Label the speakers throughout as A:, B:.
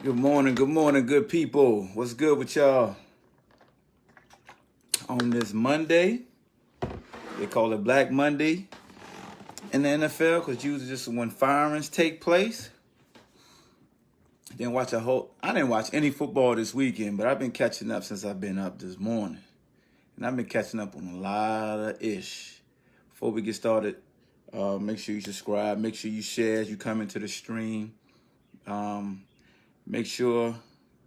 A: Good morning, good people. What's good with y'all on this Monday? They call it Black Monday in the NFL because usually just when firings take place. I didn't watch any football this weekend, but I've been catching up since I've been up this morning. And I've been catching up on a lot of ish. Before we get started, make sure you subscribe, make sure you share as you come into the stream. Make sure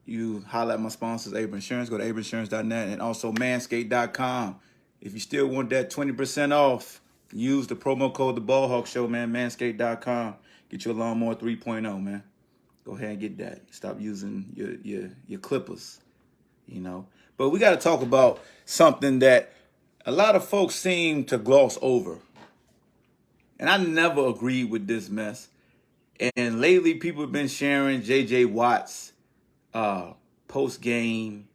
A: you highlight my sponsors, Able Insurance. Go to ableinsurance.net and also manscaped.com. If you still want that 20% off, use the promo code The BallHawk Show, man. Manscaped.com. Get your lawnmower 3.0, man. Go ahead and get that. Stop using your clippers, But we got to talk about something that a lot of folks seem to gloss over. And I never agreed with this mess. And lately, people have been sharing J.J. Watt's post-game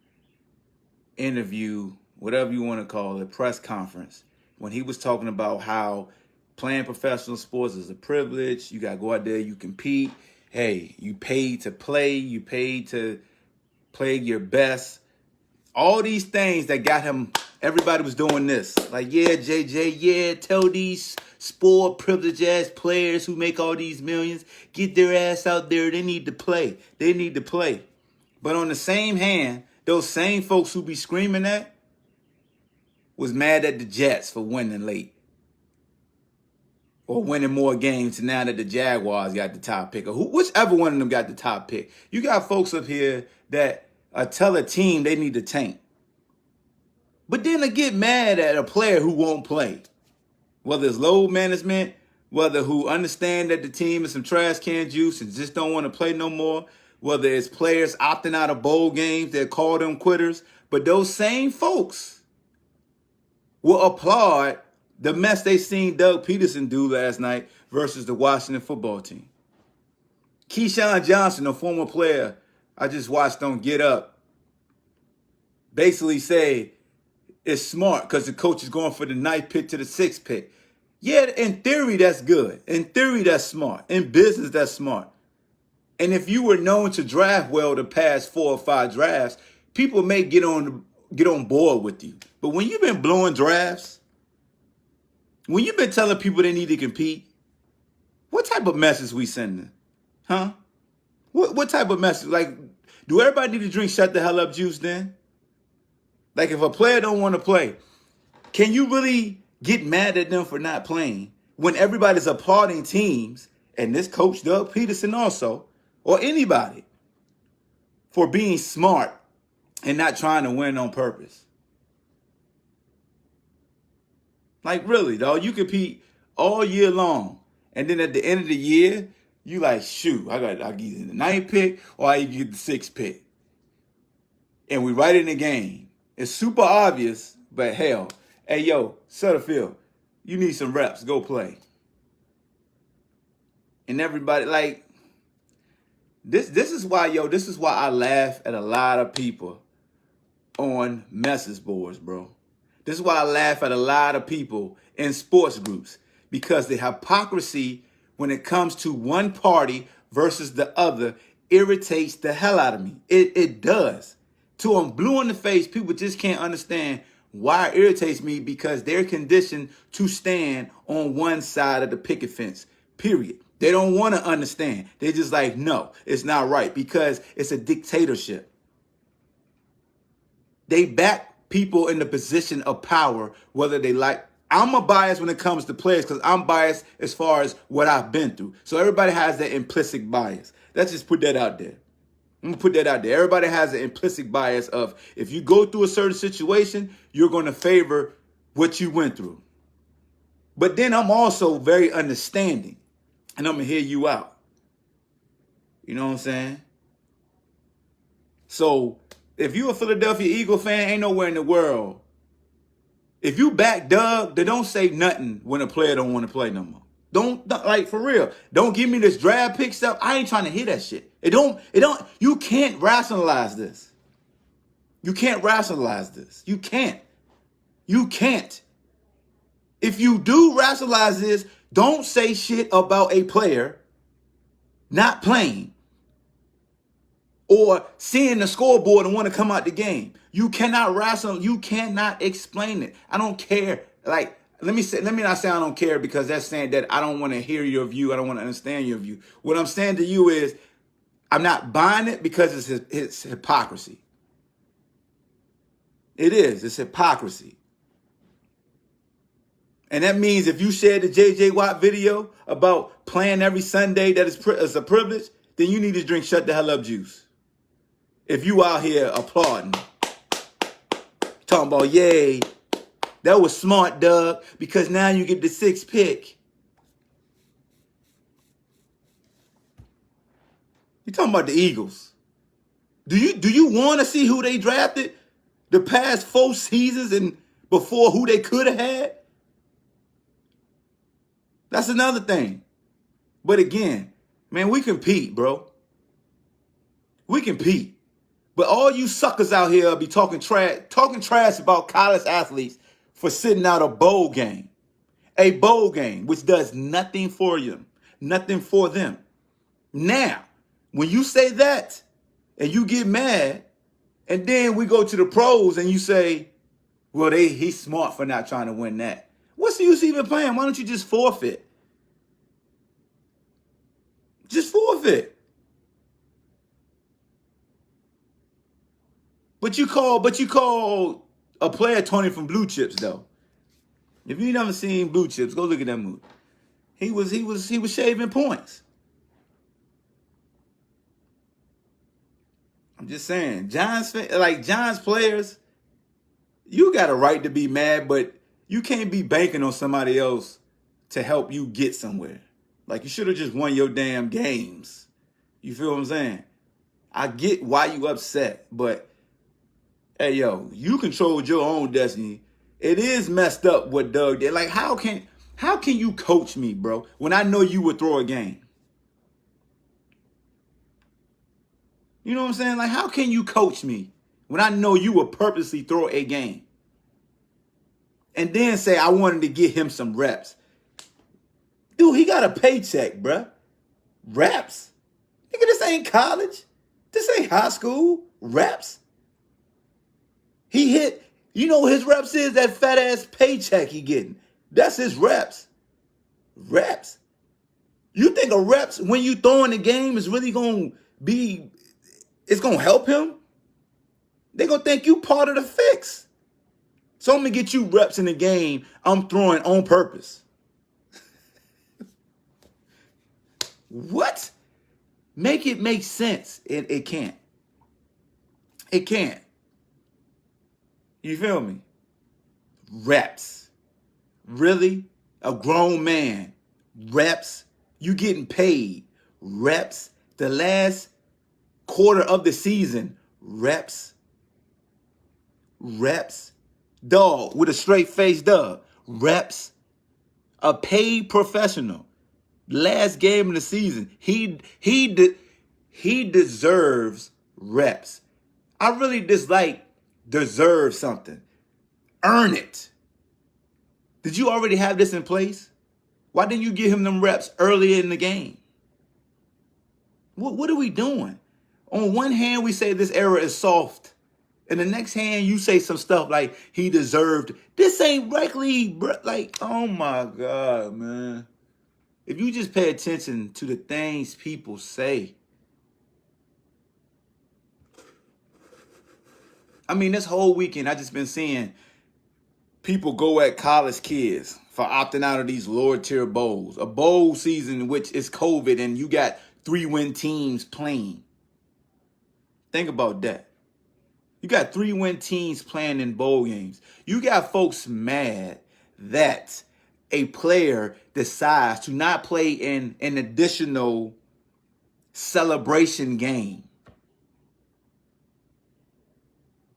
A: interview, whatever you want to call it, press conference, when he was talking about how playing professional sports is a privilege. You got to go out there, you compete. Hey, you paid to play. You paid to play your best. All these things that got him, everybody was doing this. Like, yeah, JJ, yeah, tell these sport privileged ass players who make all these millions, get their ass out there. They need to play. They need to play. But on the same hand, those same folks who be screaming that was mad at the Jets for winning late. Or winning more games now that the Jaguars got the top pick. Or whichever one of them got the top pick. You got folks up here that tell a team they need to tank. But then they get mad at a player who won't play. Whether it's load management, whether who understand that the team is some trash can juice and just don't want to play no more, whether it's players opting out of bowl games that call them quitters. But those same folks will applaud the mess they seen Doug Peterson do last night versus the Washington football team. Keyshawn Johnson, a former player I just watched on Get Up, basically say it's smart because the coach is going for the 9th pick to the 6th pick. Yeah, in theory, that's good. In theory, that's smart. In business, that's smart. And if you were known to draft well the past 4 or 5 drafts, people may get on board with you. But when you've been blowing drafts, when you've been telling people they need to compete, what type of message we sending? Huh? What type of message? Like, do everybody need to drink shut the hell up juice then? Like, if a player don't want to play, can you really get mad at them for not playing when everybody's applauding teams, and this coach, Doug Peterson also, or anybody, for being smart and not trying to win on purpose? Like, really, dog, you compete all year long, and then at the end of the year, you like, shoot, I get either the 9th pick or I get the 6th pick. And we right in the game. It's super obvious, but hell, hey, yo, Sutterfield, you need some reps. Go play. And everybody, like, this is why I laugh at a lot of people on message boards, bro. This is why I laugh at a lot of people in sports groups, because the hypocrisy when it comes to one party versus the other irritates the hell out of me. It does. Till I'm blue in the face, people just can't understand why it irritates me, because they're conditioned to stand on one side of the picket fence, period. They don't want to understand. They're just like, no, it's not right, because it's a dictatorship. They back people in the position of power, whether they like. I'm a bias when it comes to players because I'm biased as far as what I've been through. So everybody has that implicit bias. Let's just put that out there. I'm going to put that out there. Everybody has an implicit bias of, if you go through a certain situation, you're going to favor what you went through. But then I'm also very understanding, and I'm going to hear you out. You know what I'm saying? So if you're a Philadelphia Eagle fan, ain't nowhere in the world. If you back Doug, then don't say nothing when a player don't want to play no more. Don't, like, for real. Don't give me this draft pick stuff. I ain't trying to hear that shit. You can't rationalize this. You can't rationalize this. You can't. If you do rationalize this, don't say shit about a player not playing or seeing the scoreboard and want to come out the game. You cannot rational. You cannot explain it. I don't care. Like, let me not say I don't care, because that's saying that I don't want to hear your view. I don't want to understand your view. What I'm saying to you is I'm not buying it, because it's hypocrisy. It is. It's hypocrisy. And that means if you shared the J.J. Watt video about playing every Sunday that is a privilege, then you need to drink Shut the Hell Up juice. If you out here applauding, talking about, yay, that was smart, Doug, because now you get the 6th pick. You talking about the Eagles. Do you want to see who they drafted the past 4 seasons and before, who they could have had? That's another thing. But again, man, we compete, bro. We compete. But all you suckers out here be talking trash about college athletes for sitting out a bowl game. A bowl game, which does nothing for you. Nothing for them. Now, when you say that and you get mad, and then we go to the pros and you say, well, he's smart for not trying to win that. What's the use even playing? Why don't you just forfeit? Just forfeit. But you call a player Tony from Blue Chips, though. If you never seen Blue Chips, go look at that movie. He was shaving points. I'm just saying, Giants players, you got a right to be mad, but you can't be banking on somebody else to help you get somewhere. Like, you should have just won your damn games. You feel what I'm saying? I get why you upset, but hey, yo, you controlled your own destiny. It is messed up what Doug did. Like, how can you coach me, bro, when I know you would throw a game? You know what I'm saying? Like, how can you coach me when I know you would purposely throw a game? And then say I wanted to get him some reps. Dude, he got a paycheck, bruh. Reps? Nigga, this ain't college. This ain't high school. Reps? He hit, you know what his reps is? That fat ass paycheck he getting. That's his reps. Reps? You think a reps when you throwing the game is really going to be, it's going to help him? They're going to think you part of the fix. So I'm going to get you reps in the game I'm throwing on purpose. What? Make it make sense. It can't. It can't. You feel me? Reps. Really? A grown man. Reps. You getting paid. Reps. The last quarter of the season. Reps. Reps. Dog with a straight face, dog. Reps. A paid professional. Last game of the season. He deserves reps. I really dislike deserve something. Earn it. Did you already have this in place? Why didn't you give him them reps earlier in the game? What are we doing? On one hand, we say this era is soft. And the next hand, you say some stuff like he deserved. This ain't regularly, like, oh my God, man. If you just pay attention to the things people say. I mean, this whole weekend, I just been seeing people go at college kids for opting out of these lower tier bowls. A bowl season in which it's COVID and you got 3-win teams playing. Think about that. You got 3-win teams playing in bowl games. You got folks mad that a player decides to not play in an additional celebration game.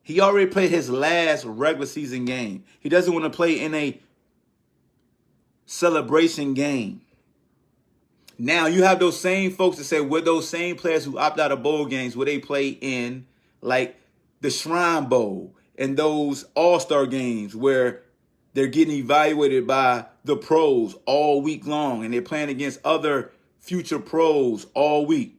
A: He already played his last regular season game. He doesn't want to play in a celebration game. Now, you have those same folks that say, with those same players who opt out of bowl games, where they play in, like, the Shrine Bowl and those all-star games where they're getting evaluated by the pros all week long and they're playing against other future pros all week.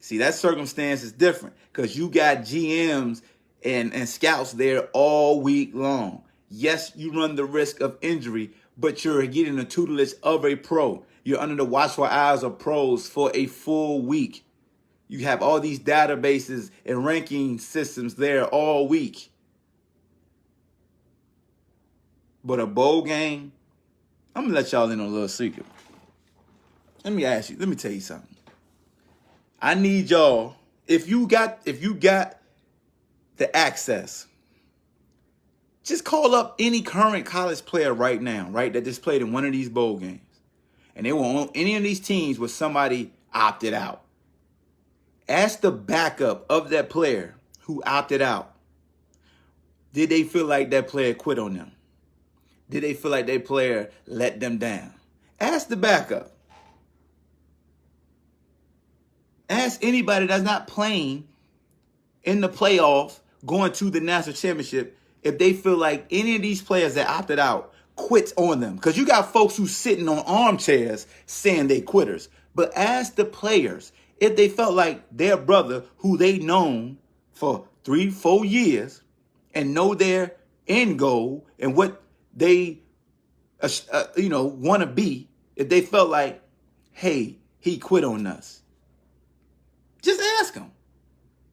A: See, that circumstance is different because you got GMs and scouts there all week long. Yes, you run the risk of injury, but you're getting the tutelage of a pro. You're under the watchful eyes of pros for a full week. You have all these databases and ranking systems there all week. But a bowl game, I'm going to let y'all in on a little secret. Let me tell you something. I need y'all, if you got the access, just call up any current college player right now, right, that just played in one of these bowl games. And they were on any of these teams where somebody opted out. Ask the backup of that player who opted out. Did they feel like that player quit on them? Did they feel like that player let them down? Ask the backup. Ask anybody that's not playing in the playoffs, going to the national championship, if they feel like any of these players that opted out quit on them. Because you got folks who's sitting on armchairs saying they quitters. But ask the players if they felt like their brother, who they known for 3-4 years and know their end goal and what they want to be, if they felt like, hey, he quit on us. Just ask them.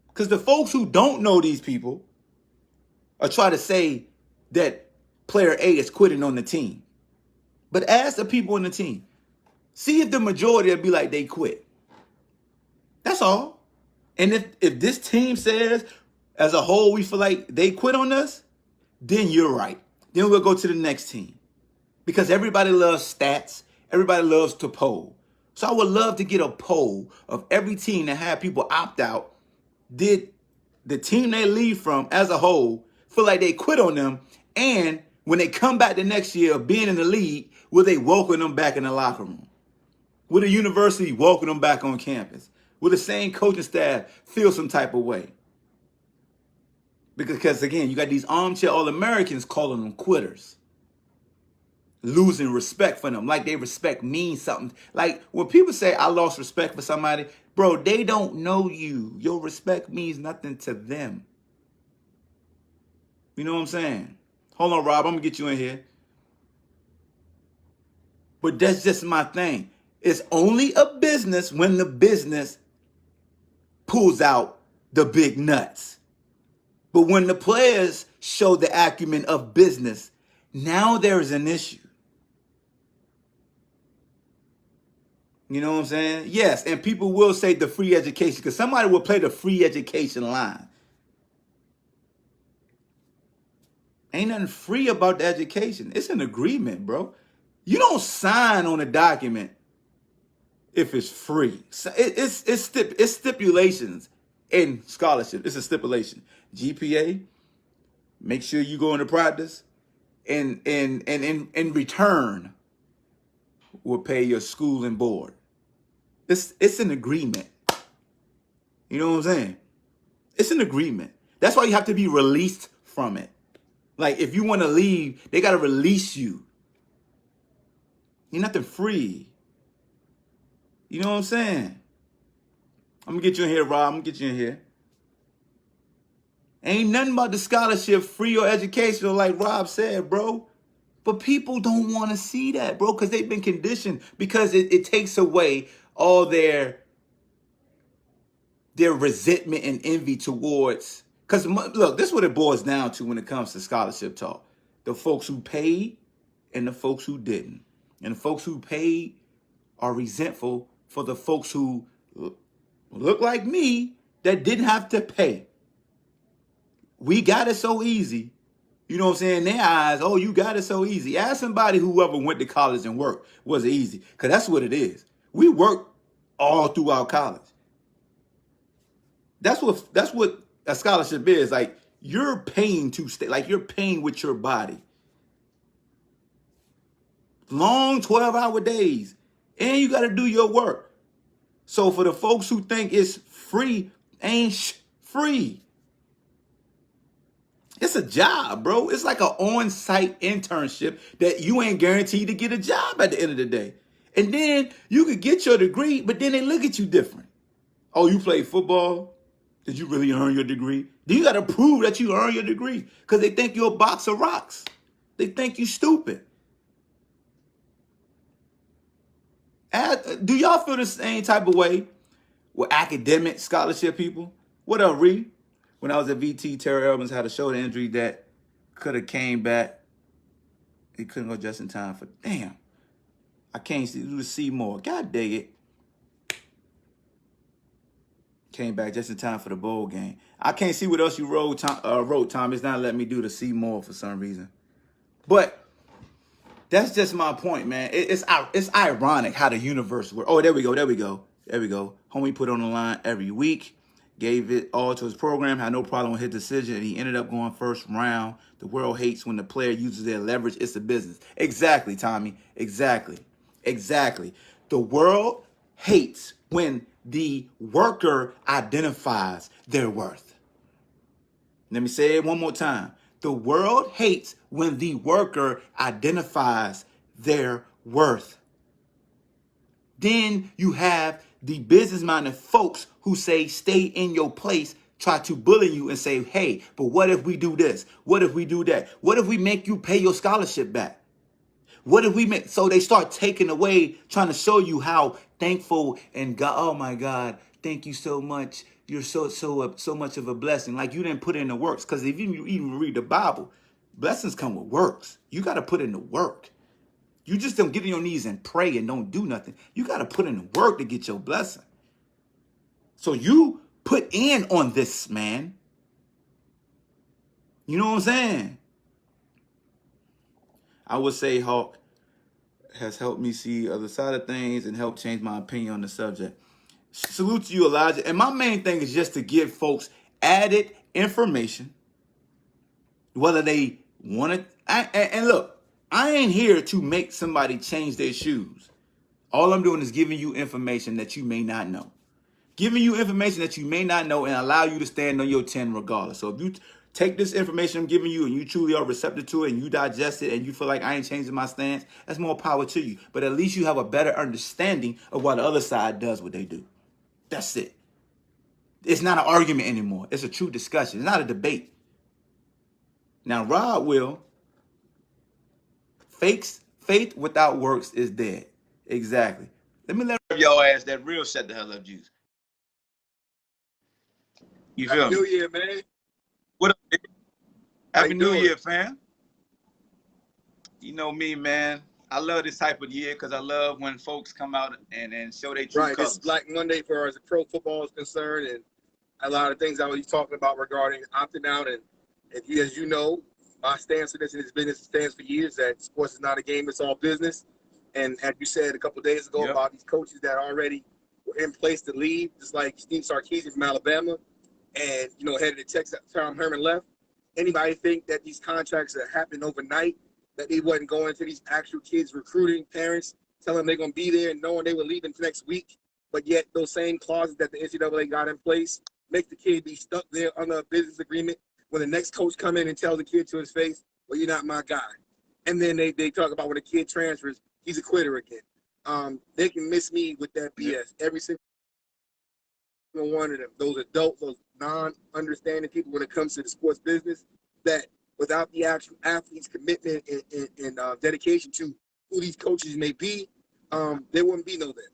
A: Because the folks who don't know these people are trying to say that player A is quitting on the team. But ask the people on the team. See if the majority will be like they quit. That's all. And if this team says, as a whole, we feel like they quit on us, then you're right. Then we'll go to the next team. Because everybody loves stats. Everybody loves to poll. So I would love to get a poll of every team that had people opt out. Did the team they leave from as a whole feel like they quit on them? And when they come back the next year of being in the league, will they welcome them back in the locker room? Will the university welcome them back on campus? Will the same coaching staff feel some type of way? Because again, you got these armchair All-Americans calling them quitters. Losing respect for them, like they respect means something. Like when people say I lost respect for somebody, bro, they don't know you. Your respect means nothing to them. You know what I'm saying? Hold on, Rob, I'm gonna get you in here. But that's just my thing. It's only a business when the business pulls out the big nuts. But when the players show the acumen of business, now there is an issue. You know what I'm saying? Yes, and people will say the free education because somebody will play the free education line. Ain't nothing free about the education. It's an agreement, bro. You don't sign on a document if it's free. It's stipulations in scholarship. It's a stipulation. GPA, make sure you go into practice, and in return, will pay your school and board. It's an agreement. You know what I'm saying? It's an agreement. That's why you have to be released from it. Like if you want to leave, they got to release you. You're nothing free. You know what I'm saying? I'm going to get you in here, Rob. I'm going to get you in here. Ain't nothing about the scholarship free or educational like Rob said, bro. But people don't want to see that, bro, because they've been conditioned, because it takes away all their resentment and envy towards. Because, look, this is what it boils down to when it comes to scholarship talk. The folks who paid and the folks who didn't. And the folks who paid are resentful for the folks who look like me that didn't have to pay. We got it so easy. You know what I'm saying? In their eyes, oh, you got it so easy. Ask somebody who ever went to college and worked, was it easy? Because that's what it is. We work all throughout college. That's what a scholarship is. Like, you're paying to stay. Like, you're paying with your body. Long 12-hour days. And you got to do your work. So for the folks who think it's free, ain't free. It's a job, bro. It's like an on-site internship that you ain't guaranteed to get a job at the end of the day. And then you could get your degree, but then they look at you different. Oh, you played football? Did you really earn your degree? Then you got to prove that you earned your degree because they think you're a box of rocks. They think you stupid. Do y'all feel the same type of way with academic scholarship people? What up, Ree? When I was at VT, Terry Evans had a shoulder injury that could have came back. He couldn't go just in time for, damn, I can't see more. God dang it. Came back just in time for the bowl game. I can't see what else you wrote, Tom. It's not letting me do the see more for some reason. But that's just my point, man. It's ironic how the universe works. Oh, there we go. Homie put on the line every week, gave it all to his program, had no problem with his decision, and he ended up going first round. The world hates when the player uses their leverage. It's a business. Exactly, Tommy. Exactly. The world hates when the worker identifies their worth. Let me say it one more time. The world hates when the worker identifies their worth. Then you have the business-minded folks who say, stay in your place, try to bully you and say, hey, but what if we do this? What if we do that? What if we make you pay your scholarship back? What if we make, so they start taking away, trying to show you how thankful and God, oh my God, thank you so much. You're so much of a blessing. Like you didn't put in the works. Because if you even read the Bible, blessings come with works. You got to put in the work. You just don't get on your knees and pray and don't do nothing. You got to put in the work to get your blessing. So you put in on this, man. You know what I'm saying? I would say Hawk has helped me see the other side of things and helped change my opinion on the subject. Salute to you, Elijah. And my main thing is just to give folks added information, whether they want it. And look, I ain't here to make somebody change their shoes. All I'm doing is giving you information that you may not know. Giving you information that you may not know and allow you to stand on your 10 regardless. So if you take this information I'm giving you and you truly are receptive to it and you digest it and you feel like I ain't changing my stance, that's more power to you. But at least you have a better understanding of why the other side does what they do. That's it. It's not an argument anymore. It's a true discussion. It's not a debate. Now, Rod will. Faith without works is dead. Exactly. Let me let y'all ask that real shut the hell up juice. You feel
B: Happy
A: me?
B: New Year, man.
A: What up, man? Happy New
B: doing?
A: Year, fam. You know me, man. I love this type of year because I love when folks come out and show their true
B: Right,
A: colors.
B: it's Black Monday for as pro football is concerned, and a lot of things I was talking about regarding opting out. And as you know, my stance on this in this business stands for years that sports is not a game, it's all business. And as you said a couple of days ago about these coaches that already were in place to leave, just like Steve Sarkisian from Alabama, and headed to Texas, Tom Herman left. Anybody think that these contracts that happened overnight, that they wasn't going to these actual kids recruiting parents, telling them they're going to be there and knowing they were leaving next week, but yet those same clauses that the NCAA got in place make the kid be stuck there under a business agreement when the next coach come in and tells the kid to his face, well, you're not my guy. And then they talk about when a kid transfers, he's a quitter again. They can miss me with that BS. Every single one of them, those adults, those non-understanding people when it comes to the sports business, that without the actual athlete's commitment and dedication to who these coaches may be, there wouldn't be no there.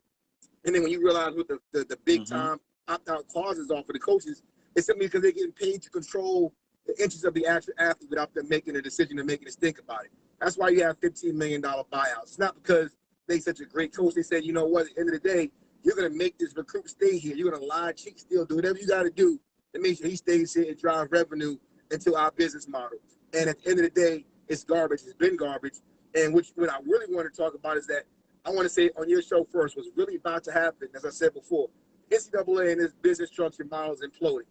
B: And then when you realize what the big time opt-out clauses are for the coaches, it's simply because they're getting paid to control the interests of the actual athlete without them making a decision and making us think about it. That's why you have $15 million buyouts. It's not because they're such a great coach. They said, you know what, at the end of the day, you're going to make this recruit stay here. You're going to lie, cheat, steal, do whatever you got to do to make sure he stays here and drive revenue into our business model. And at the end of the day, it's garbage. It's been garbage. And what I really want to talk about is that I want to say on your show first, what's really about to happen, as I said before, NCAA and this business structure model is imploding.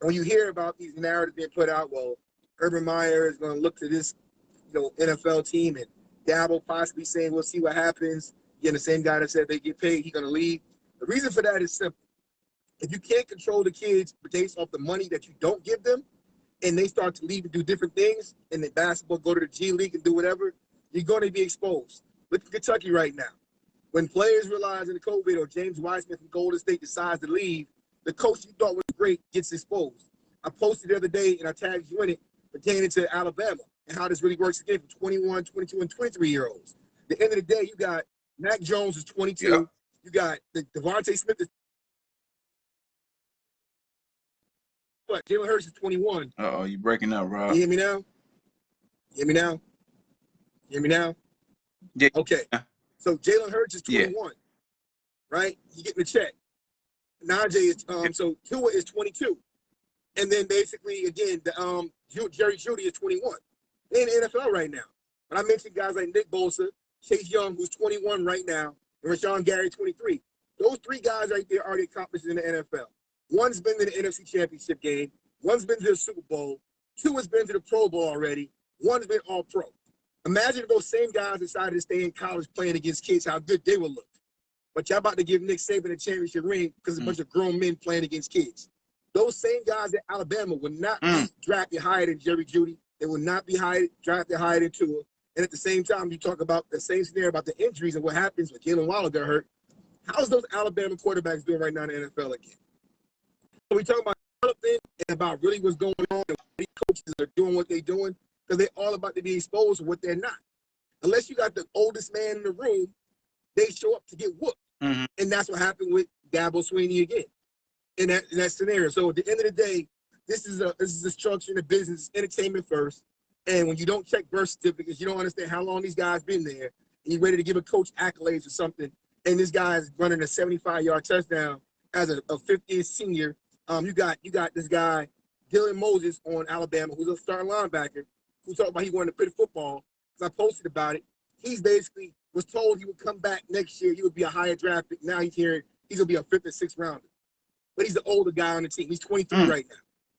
B: And when you hear about these narratives being put out, well, Urban Meyer is going to look to this, NFL team, and Dabble possibly saying, we'll see what happens. Again, the same guy that said they get paid, he's going to leave. The reason for that is simple. If you can't control the kids based off the money that you don't give them, and they start to leave and do different things, and the basketball go to the G League and do whatever, you're going to be exposed. Look at Kentucky right now. When players realize in the COVID or James Wiseman from Golden State decides to leave, the coach you thought was great gets exposed. I posted the other day, and I tagged you in it, pertaining to Alabama and how this really works again for 21, 22, and 23-year-olds. At the end of the day, you got Mac Jones is 22. Yep. You got Devontae Smith is what? Jalen Hurts is 21.
A: Uh-oh, you breaking up, Rob.
B: You hear me now? You hear me now? You hear me now?
A: Yeah.
B: Okay. So Jalen Hurts is 21, right? You getting the check. Najee is so Tua is 22, and then basically again the Jerry Jeudy is 21. They're in the NFL right now. But I mentioned guys like Nick Bosa, Chase Young, who's 21 right now, and Rashawn Gary, 23. Those three guys right there already accomplished in the NFL. One's been to the NFC Championship game. One's been to the Super Bowl. Two has been to the Pro Bowl already. One's been All-Pro. Imagine if those same guys decided to stay in college playing against kids, how good they would look. But y'all about to give Nick Saban a championship ring because a bunch of grown men playing against kids. Those same guys at Alabama would not be drafted higher than Jerry Jeudy. They would not be drafted higher than Tua. And at the same time, you talk about the same scenario about the injuries and what happens when Jalen Waddle got hurt. How's those Alabama quarterbacks doing right now in the NFL again? So we talk about development and about really what's going on and why these coaches are doing what they're doing because they're all about to be exposed to what they're not. Unless you got the oldest man in the room, they show up to get whooped. Mm-hmm. And that's what happened with Dabo Swinney again in that scenario. So at the end of the day, this is a structure in the business, entertainment first. And when you don't check birth certificates, you don't understand how long these guys been there, and you're ready to give a coach accolades or something, and this guy is running a 75-yard touchdown as a 50th senior. You got this guy, Dylan Moses on Alabama, who's a starting linebacker, who talked about he wanted to quit football. Because I posted about it. He's basically was told he would come back next year. He would be a higher draft pick. Now he's hearing he's going to be a 5th or 6th rounder. But he's the older guy on the team. He's 23 right now.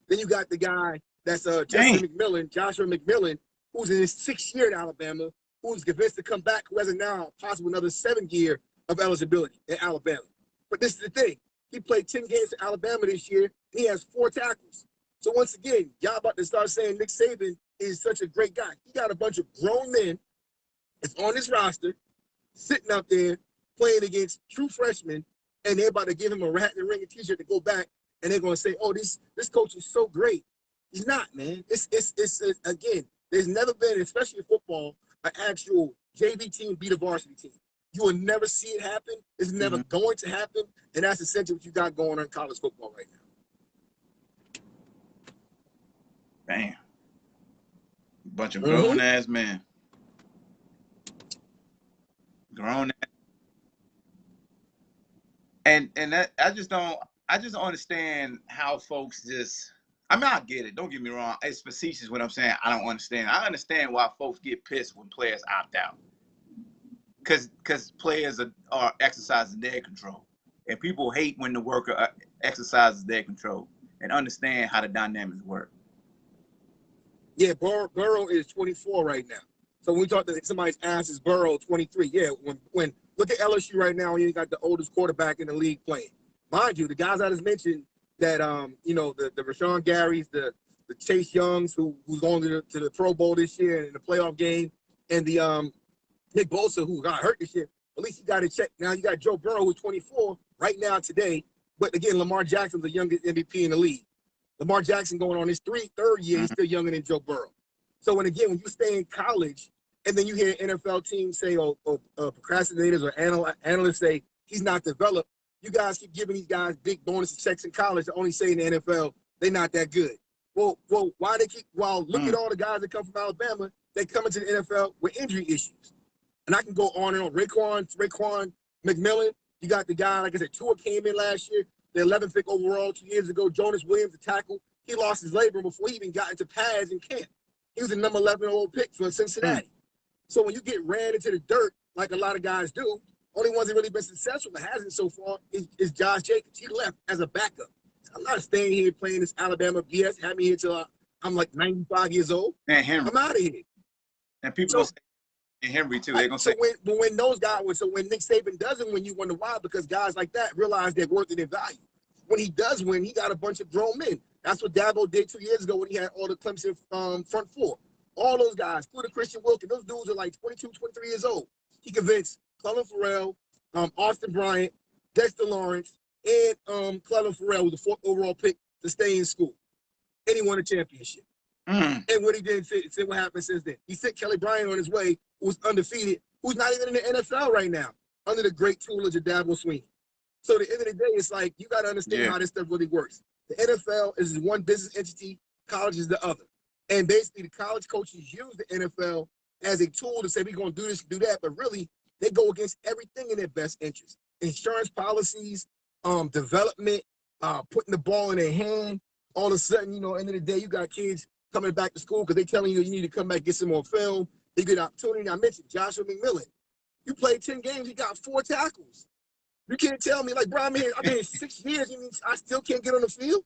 B: Then you got the guy that's Joshua McMillan, who's in his 6th year at Alabama, who's convinced to come back, who has now possible another 7th year of eligibility at Alabama. But this is the thing. He played 10 games for Alabama this year, and he has 4 tackles. So once again, y'all about to start saying Nick Saban is such a great guy. He got a bunch of grown men that's on his roster, sitting up there playing against true freshmen, and they're about to give him a rat in the ring and t-shirt to go back, and they're going to say, oh, this coach is so great. He's not, man. It's again, there's never been, especially in football, an actual JV team beat a varsity team. You will never see it happen. It's never going to happen, and that's essentially what you got going on in college football right now.
A: Damn. Bunch of grown-ass men. Grown ass. And that I just don't understand how folks just, I mean, I get it. Don't get me wrong. It's facetious what I'm saying. I don't understand. I understand why folks get pissed when players opt out. Because players are exercising their control. And people hate when the worker exercises their control and understand how the dynamics work.
B: Yeah, Burrow is 24 right now. So when we talk to somebody's ass is Burrow 23. Yeah, when look at LSU right now, you got the oldest quarterback in the league playing. Mind you, the guys I just mentioned that the Rashawn Garys, the Chase Youngs who's going to the Pro Bowl this year and in the playoff game, and the Nick Bosa who got hurt this year. At least you got to check. Now you got Joe Burrow who's 24 right now today. But again, Lamar Jackson's the youngest MVP in the league. Lamar Jackson going on his third year, he's still younger than Joe Burrow. So when you stay in college and then you hear NFL teams say, or procrastinators or analysts say he's not developed, you guys keep giving these guys big bonus checks in college to only say in the NFL they're not that good. Well, why they keep? Well, look at all the guys that come from Alabama. They come into the NFL with injury issues, and I can go on and on. Raekwon McMillan. You got the guy, like I said, Tua came in last year, the 11th pick overall 2 years ago. Jonas Williams, the tackle. He lost his labrum before he even got into pads in camp. He was the number 11 overall pick for Cincinnati. So when you get ran into the dirt, like a lot of guys do, only ones that really been successful that hasn't so far is Josh Jacobs. He left as a backup. I'm not staying here playing this Alabama BS. Have me here till I'm like 95 years old.
A: And Henry.
B: I'm out of here.
A: And people say and Henry too. They're gonna say
B: when those guys when Nick Saban doesn't win, you wonder why, because guys like that realize their worth and their value. When he does win, he got a bunch of grown men. That's what Dabo did 2 years ago when he had all the Clemson front four. All those guys, including Christian Wilkins, those dudes are like 22, 23 years old. He convinced Clelin Ferrell, Austin Bryant, Dexter Lawrence, and Clelin Ferrell was the 4th overall pick to stay in school. And he won a championship. And what he did, say what happened since then. He sent Kelly Bryant on his way, who was undefeated, who's not even in the NFL right now, under the great tutelage of Dabo Sweeney. So at the end of the day, it's like, you got to understand how this stuff really works. The NFL is one business entity, college is the other. And basically, the college coaches use the NFL as a tool to say, we're going to do this, do that. But really, they go against everything in their best interest. Insurance policies, development, putting the ball in their hand. All of a sudden, you know, end of the day, you got kids coming back to school because they're telling you need to come back, get some more film. They get opportunity. I mentioned Joshua McMillan. You played 10 games, he got 4 tackles. You can't tell me, like, bro, I'm here 6 years, you mean I still can't get on the field?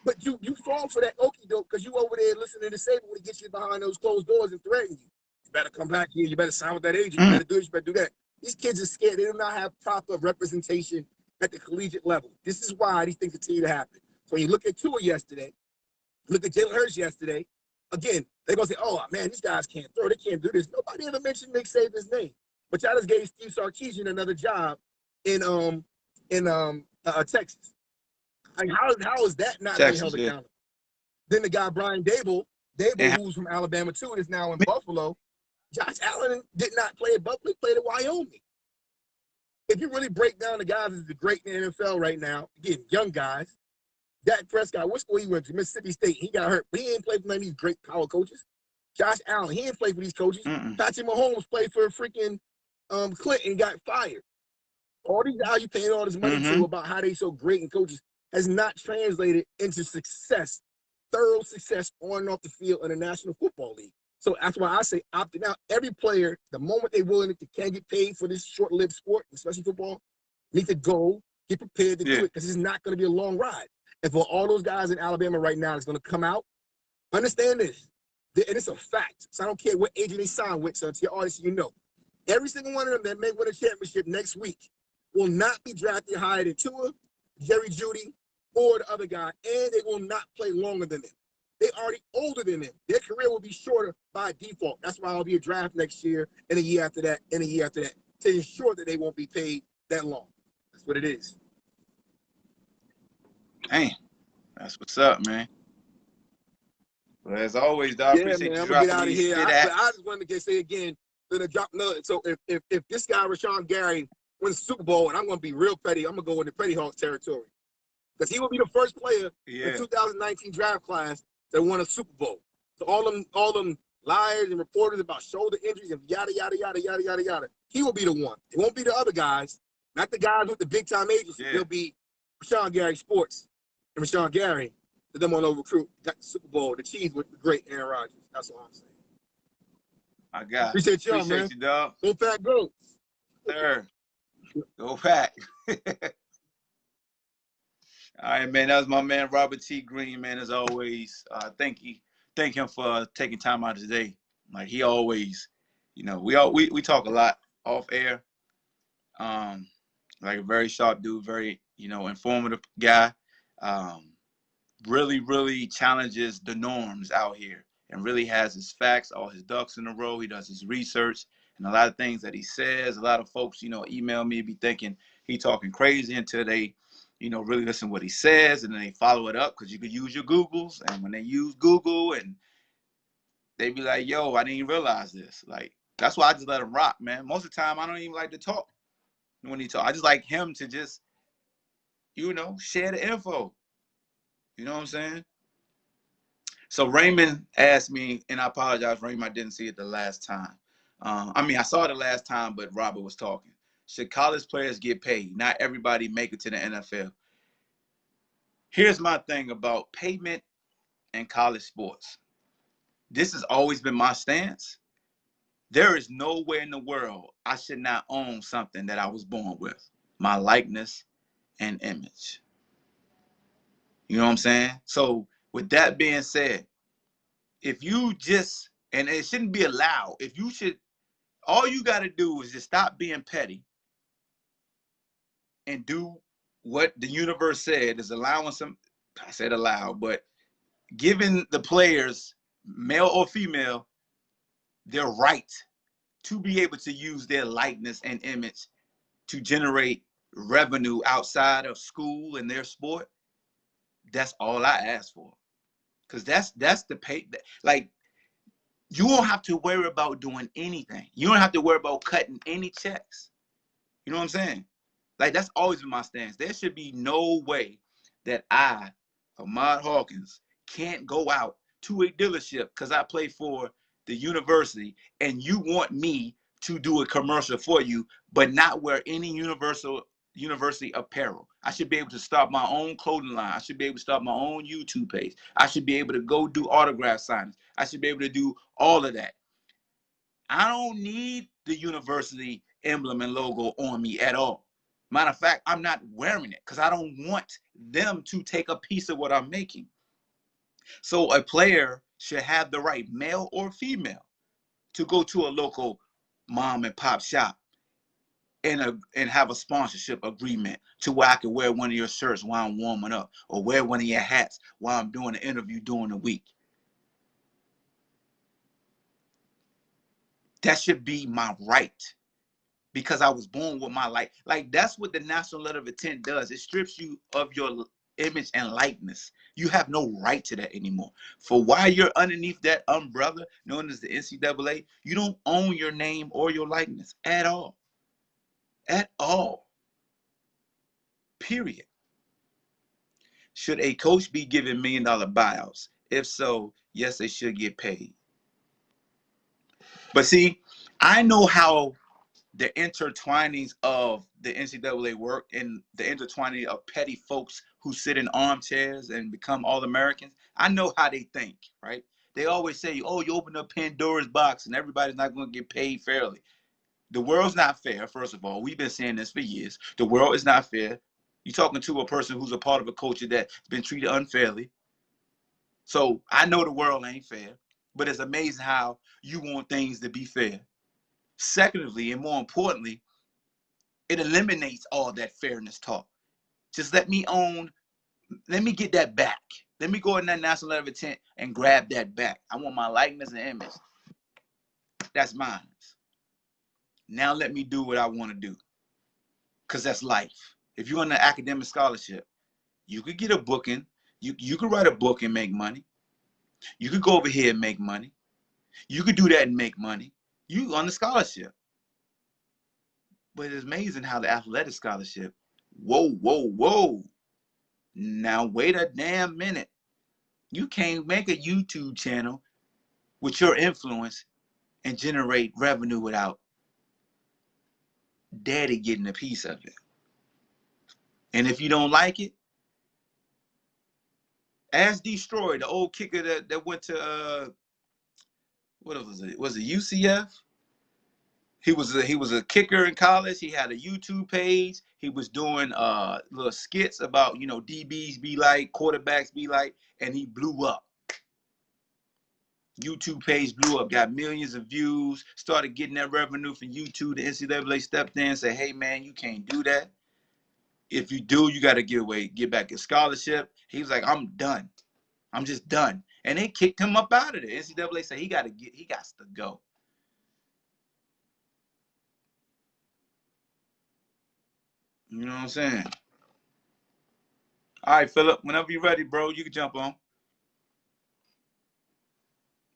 B: But you fall for that okie doke because you over there listening to Saban when he gets you behind those closed doors and threaten you. You better come back here. You better sign with that agent. You better do this. You better do that. These kids are scared. They do not have proper representation at the collegiate level. This is why these things continue to happen. So when you look at Tua yesterday, look at Jalen Hurts yesterday, again, they're going to say, oh, man, these guys can't throw. They can't do this. Nobody ever mentioned Nick Saban's name. But y'all just gave Steve Sarkisian another job in Texas. Like, how is that not being held accountable? Then the guy, Brian Dable, who's from Alabama too, and is now in Buffalo. Josh Allen did not play at Buffalo, he played at Wyoming. If you really break down the guys that's the great in the NFL right now, again, young guys, Dak Prescott, what school he went to? Mississippi State. He got hurt, but he ain't played for none of these great power coaches. Josh Allen, he ain't played for these coaches. Patrick Mahomes played for freaking Clinton, got fired. All these guys you paying all this money to about how they so great and coaches has not translated into success, thorough success on and off the field in the National Football League. So that's why I say opting out. Every player, the moment they're willing to can get paid for this short-lived sport, especially football, need to go get prepared to do it because it's not going to be a long ride. And for all those guys in Alabama right now that's going to come out, understand this, and it's a fact. So I don't care what agent they sign with, so to your audience, you know. Every single one of them that may win a championship next week will not be drafted higher than Tua, Jerry Jeudy, or the other guy, and they will not play longer than them. They're already older than them. Their career will be shorter by default. That's why I'll be a draft next year, and a year after that, and a year after that, to ensure that they won't be paid that long. That's what it is.
A: Dang, that's what's up, man. Well, as always, dog, I appreciate you dropping
B: out of
A: these
B: here.
A: shit
B: I just wanted to say again, then drop another. So if this guy Rashawn Gary wins the Super Bowl, and I'm going to be real petty, I'm going to go into Petty Hawks territory. Because he will be the first player in the 2019 draft class that won a Super Bowl. So all them liars and reporters about shoulder injuries and yada, yada, yada, yada, yada, yada. He will be the one. It won't be the other guys, not the guys with the big-time agency. It'll be Rashawn Gary Sports and Rashawn Gary, the number one recruit, got the Super Bowl, the cheese with the great Aaron Rodgers. That's all I'm saying.
A: I got it.
B: Appreciate y'all, man.
A: Appreciate you, dog.
B: Go Pack, go.
A: Sir. Go Pack. All right, man. That was my man, Robert T. Green, man, as always. Thank him for taking time out of his day. Like, he always, you know, we talk a lot off air. Like a very sharp dude, very, you know, informative guy. Really, really challenges the norms out here and really has his facts, all his ducks in a row. He does his research and a lot of things that he says. A lot of folks, you know, email me, be thinking he talking crazy until they, you know, really listen to what he says, and then they follow it up because you could use your Googles. And when they use Google, and they be like, yo, I didn't even realize this. Like, that's why I just let him rock, man. Most of the time, I don't even like to talk when he talk. I just like him to just, you know, share the info. You know what I'm saying? So Raymond asked me, and I apologize, Raymond, I didn't see it the last time. I mean, I saw it the last time, but Robert was talking. Should college players get paid? Not everybody make it to the NFL. Here's my thing about payment and college sports. This has always been my stance. There is nowhere in the world I should not own something that I was born with. My likeness and image. You know what I'm saying? So with that being said, if you just, and it shouldn't be allowed, if you should, all you got to do is just stop being petty and do what the universe said is allowing some, I said allow, but giving the players, male or female, their right to be able to use their likeness and image to generate revenue outside of school and their sport, that's all I ask for. Because that's the pay. Like, you won't have to worry about doing anything. You don't have to worry about cutting any checks. You know what I'm saying? Like, that's always been my stance. There should be no way that I, Ahmad Hawkins, can't go out to a dealership because I play for the university and you want me to do a commercial for you, but not wear any university apparel. I should be able to start my own clothing line. I should be able to start my own YouTube page. I should be able to go do autograph signings. I should be able to do all of that. I don't need the university emblem and logo on me at all. Matter of fact, I'm not wearing it because I don't want them to take a piece of what I'm making. So a player should have the right, male or female, to go to a local mom and pop shop and have a sponsorship agreement to where I can wear one of your shirts while I'm warming up, or wear one of your hats while I'm doing an interview during the week. That should be my right, because I was born with my light. Like, that's what the national letter of intent does. It strips you of your image and likeness. You have no right to that anymore. For while you're underneath that umbrella known as the NCAA, you don't own your name or your likeness at all. At all. Period. Should a coach be given $1 million buyouts? If so, yes, they should get paid. But see, I know how the intertwinings of the NCAA work, and the intertwining of petty folks who sit in armchairs and become All-Americans. I know how they think, right? They always say, oh, you open up Pandora's box and everybody's not going to get paid fairly. The world's not fair, first of all. We've been saying this for years. The world is not fair. You're talking to a person who's a part of a culture that's been treated unfairly. So I know the world ain't fair, but it's amazing how you want things to be fair. Secondly, and more importantly, it eliminates all that fairness talk. Just let me get that back. Let me go in that national letter of intent and grab that back. I want my likeness and image. That's mine. Now let me do what I want to do. Because that's life. If you're on an academic scholarship, you could get a booking. You could write a book and make money. You could go over here and make money. You could do that and make money. You on the scholarship. But it's amazing how the athletic scholarship, whoa. Now wait a damn minute. You can't make a YouTube channel with your influence and generate revenue without daddy getting a piece of it. And if you don't like it, ask Destroy, the old kicker that went to what was it? Was it UCF? He was a kicker in college. He had a YouTube page. He was doing little skits about, DBs be like, quarterbacks be like, and he blew up. YouTube page blew up, got millions of views, started getting that revenue from YouTube. The NCAA stepped in and said, hey man, you can't do that. If you do, you got to get back your scholarship. He was like, I'm done. I'm just done. And they kicked him up out of there. NCAA said he got to go. You know what I'm saying? All right, Philip, whenever you're ready, bro, you can jump on.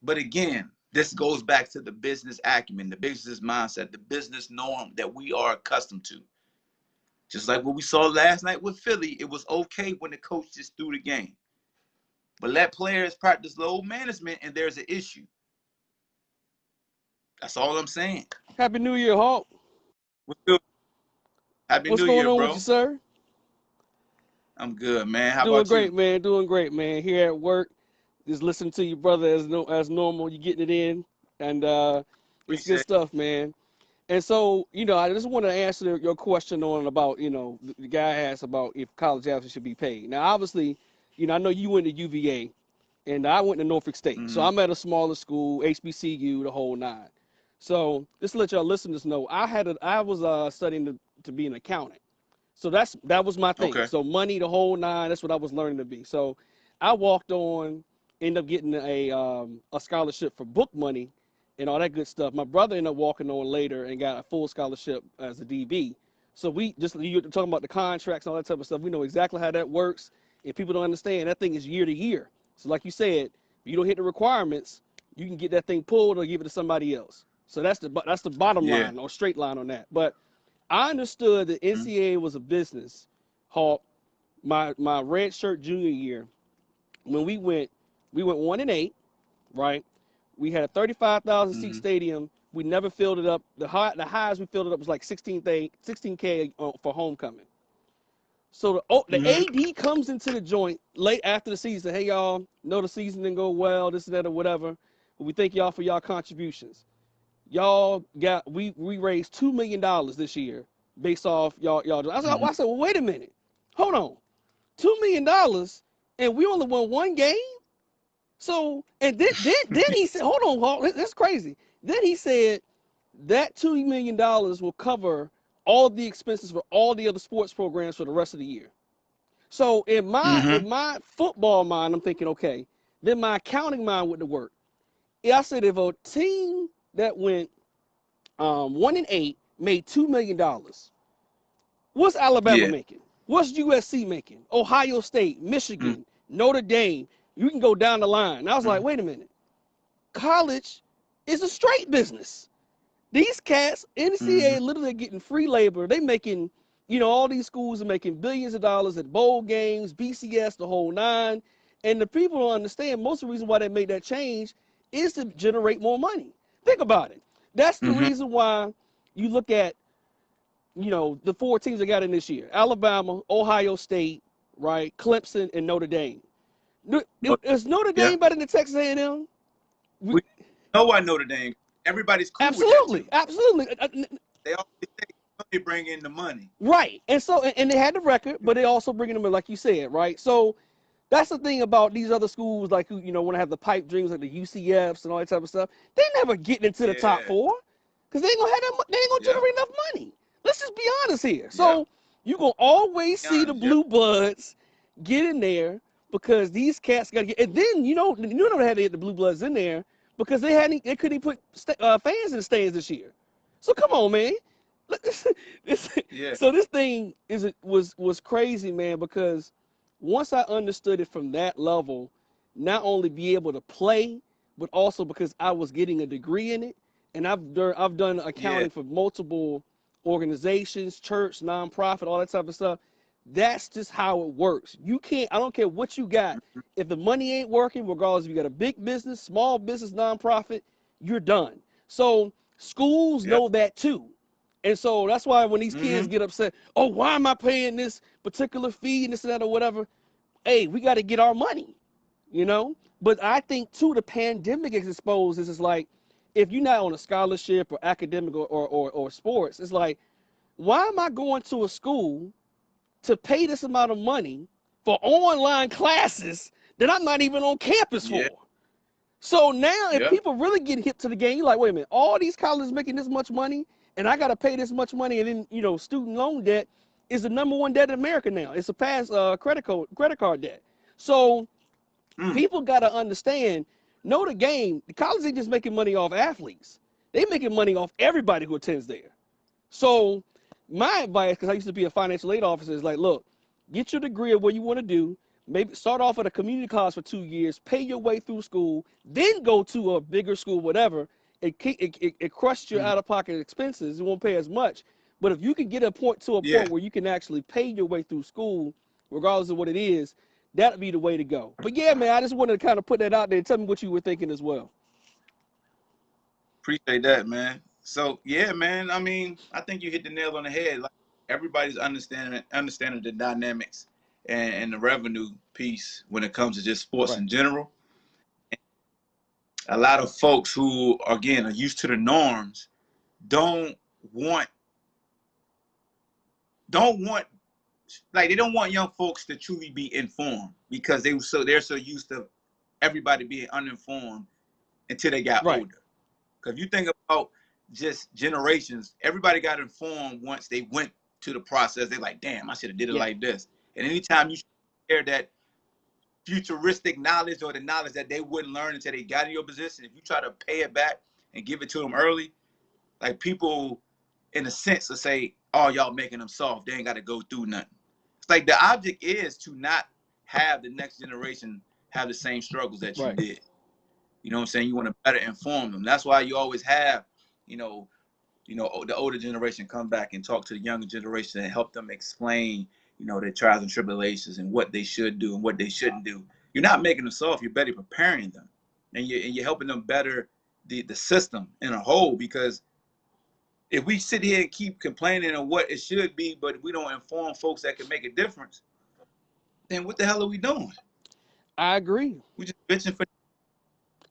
A: But again, this goes back to the business acumen, the business mindset, the business norm that we are accustomed to. Just like what we saw last night with Philly, it was okay when the coach just threw the game. But let players practice load management and there's an issue. That's all I'm saying.
C: Happy New Year, Hawk.
A: What's good? Happy
C: What's
A: New
C: going
A: Year,
C: on
A: bro.
C: with you, sir?
A: I'm good, man. How
C: Doing
A: about
C: great,
A: you?
C: man. Doing great, man. Here at work, just listening to you, brother, as normal. You getting it in, and it's good
A: Appreciate it.
C: stuff, man. And so, I just want to answer your question on about, the guy asked about if college athletes should be paid. Now, obviously, I know you went to UVA, and I went to Norfolk State, so
A: Mm-hmm.
C: I'm at a smaller school, HBCU, the whole nine. So just to let y'all listeners know, I was studying to be an accountant. So that was my thing.
A: Okay.
C: So money, the whole nine. That's what I was learning to be. So I walked on, ended up getting a scholarship for book money, and all that good stuff. My brother ended up walking on later and got a full scholarship as a DB. So you're talking about the contracts and all that type of stuff. We know exactly how that works. If people don't understand, that thing is year to year. So like you said, if you don't hit the requirements, you can get that thing pulled or give it to somebody else. So that's the bottom
A: Yeah.
C: line or straight line on that. But I understood that NCAA was a business. Hawk, my red shirt junior year, when we went 1-8, right? We had a 35,000 seat stadium. We never filled it up. The highest we filled it up was like 16K for homecoming. So the AD comes into the joint late after the season. Hey y'all, know the season didn't go well, this and that or whatever. But we thank y'all for y'all contributions. Y'all got we raised $2 million this year based off y'all. I said, well, wait a minute, hold on, $2 million, and we only won one game. So and then he said, hold on, that's crazy. Then he said that $2 million will cover all the expenses for all the other sports programs for the rest of the year. So in my football mind, I'm thinking, okay, then my accounting mind went to work. I said if a team that went 1-8 made $2 million, what's Alabama making? What's USC making? Ohio State, Michigan, Notre Dame. You can go down the line. And I was like, wait a minute. College is a straight business. These cats, NCAA literally getting free labor. They making, all these schools are making billions of dollars at bowl games, BCS, the whole nine. And the people don't understand most of the reason why they made that change is to generate more money. Think about it. That's the reason why you look at, the 4 teams that got in this year: Alabama, Ohio State, right, Clemson, and Notre Dame. Is Notre Dame better than Texas A&M?
A: We know why Notre Dame. Everybody's cool
C: Absolutely,
A: with that too.
C: absolutely.
A: They always say they bring in the money.
C: Right. And so, and they had the record, but they also bringing them in, like you said, right? So that's the thing about these other schools, like, who, want to have the pipe dreams, like the UCFs and all that type of stuff. They never getting into the top 4 because they ain't gonna have that. They ain't gonna generate enough money. Let's just be honest here. So you gonna always see the blue bloods get in there because these cats got to get. And then they had to get the blue bloods in there because they couldn't even put fans in the stands this year. So come on, man. So this thing was crazy, man, because once I understood it from that level, not only be able to play, but also because I was getting a degree in it, and I've done accounting for multiple organizations, church, nonprofit, all that type of stuff. That's just how it works. You can't. I don't care what you got. If the money ain't working, regardless if you got a big business, small business, nonprofit, you're done. So schools know that too. And so that's why when these kids get upset, oh, why am I paying this particular fee and this and that or whatever? Hey, we got to get our money, But I think, too, the pandemic is exposed. It's like, if you're not on a scholarship or academic or sports, it's like, why am I going to a school to pay this amount of money for online classes that I'm not even on campus for? So now if people really get hip to the game, you're like, wait a minute, all these colleges making this much money, and I got to pay this much money, and then, student loan debt is the #1 debt in America now. It's surpassed credit card debt. So people got to understand, know the game. The college ain't just making money off athletes. They making money off everybody who attends there. So my advice, because I used to be a financial aid officer, is like, look, get your degree of what you want to do. Maybe start off at a community college for 2 years, pay your way through school, then go to a bigger school, whatever. It crushes your out-of-pocket expenses. It won't pay as much. But if you can get to a point where you can actually pay your way through school, regardless of what it is, that'd be the way to go. But yeah, man, I just wanted to kind of put that out there and tell me what you were thinking as well.
A: Appreciate that, man. So yeah, man. I mean, I think you hit the nail on the head. Like, everybody's understanding the dynamics and the revenue piece when it comes to just sports in general. A lot of folks who, again, are used to the norms don't want like, they don't want young folks to truly be informed because they're so used to everybody being uninformed until they got older. Because if you think about just generations, everybody got informed once they went to the process. They're like, damn, I should have did it like this. And anytime you share that futuristic knowledge or the knowledge that they wouldn't learn until they got in your position, if you try to pay it back and give it to them early, like, people, in a sense, will say, oh, y'all making them soft. They ain't got to go through nothing. It's like the object is to not have the next generation have the same struggles that you
C: Right.
A: did. You know what I'm saying? You want to better inform them. That's why you always have, the older generation come back and talk to the younger generation and help them explain, their trials and tribulations and what they should do and what they shouldn't do. You're not making them soft. You're better preparing them, and you're helping them better the system in a whole. Because if we sit here and keep complaining on what it should be, but we don't inform folks that can make a difference, then what the hell are we doing?
C: I agree.
A: We just bitching for.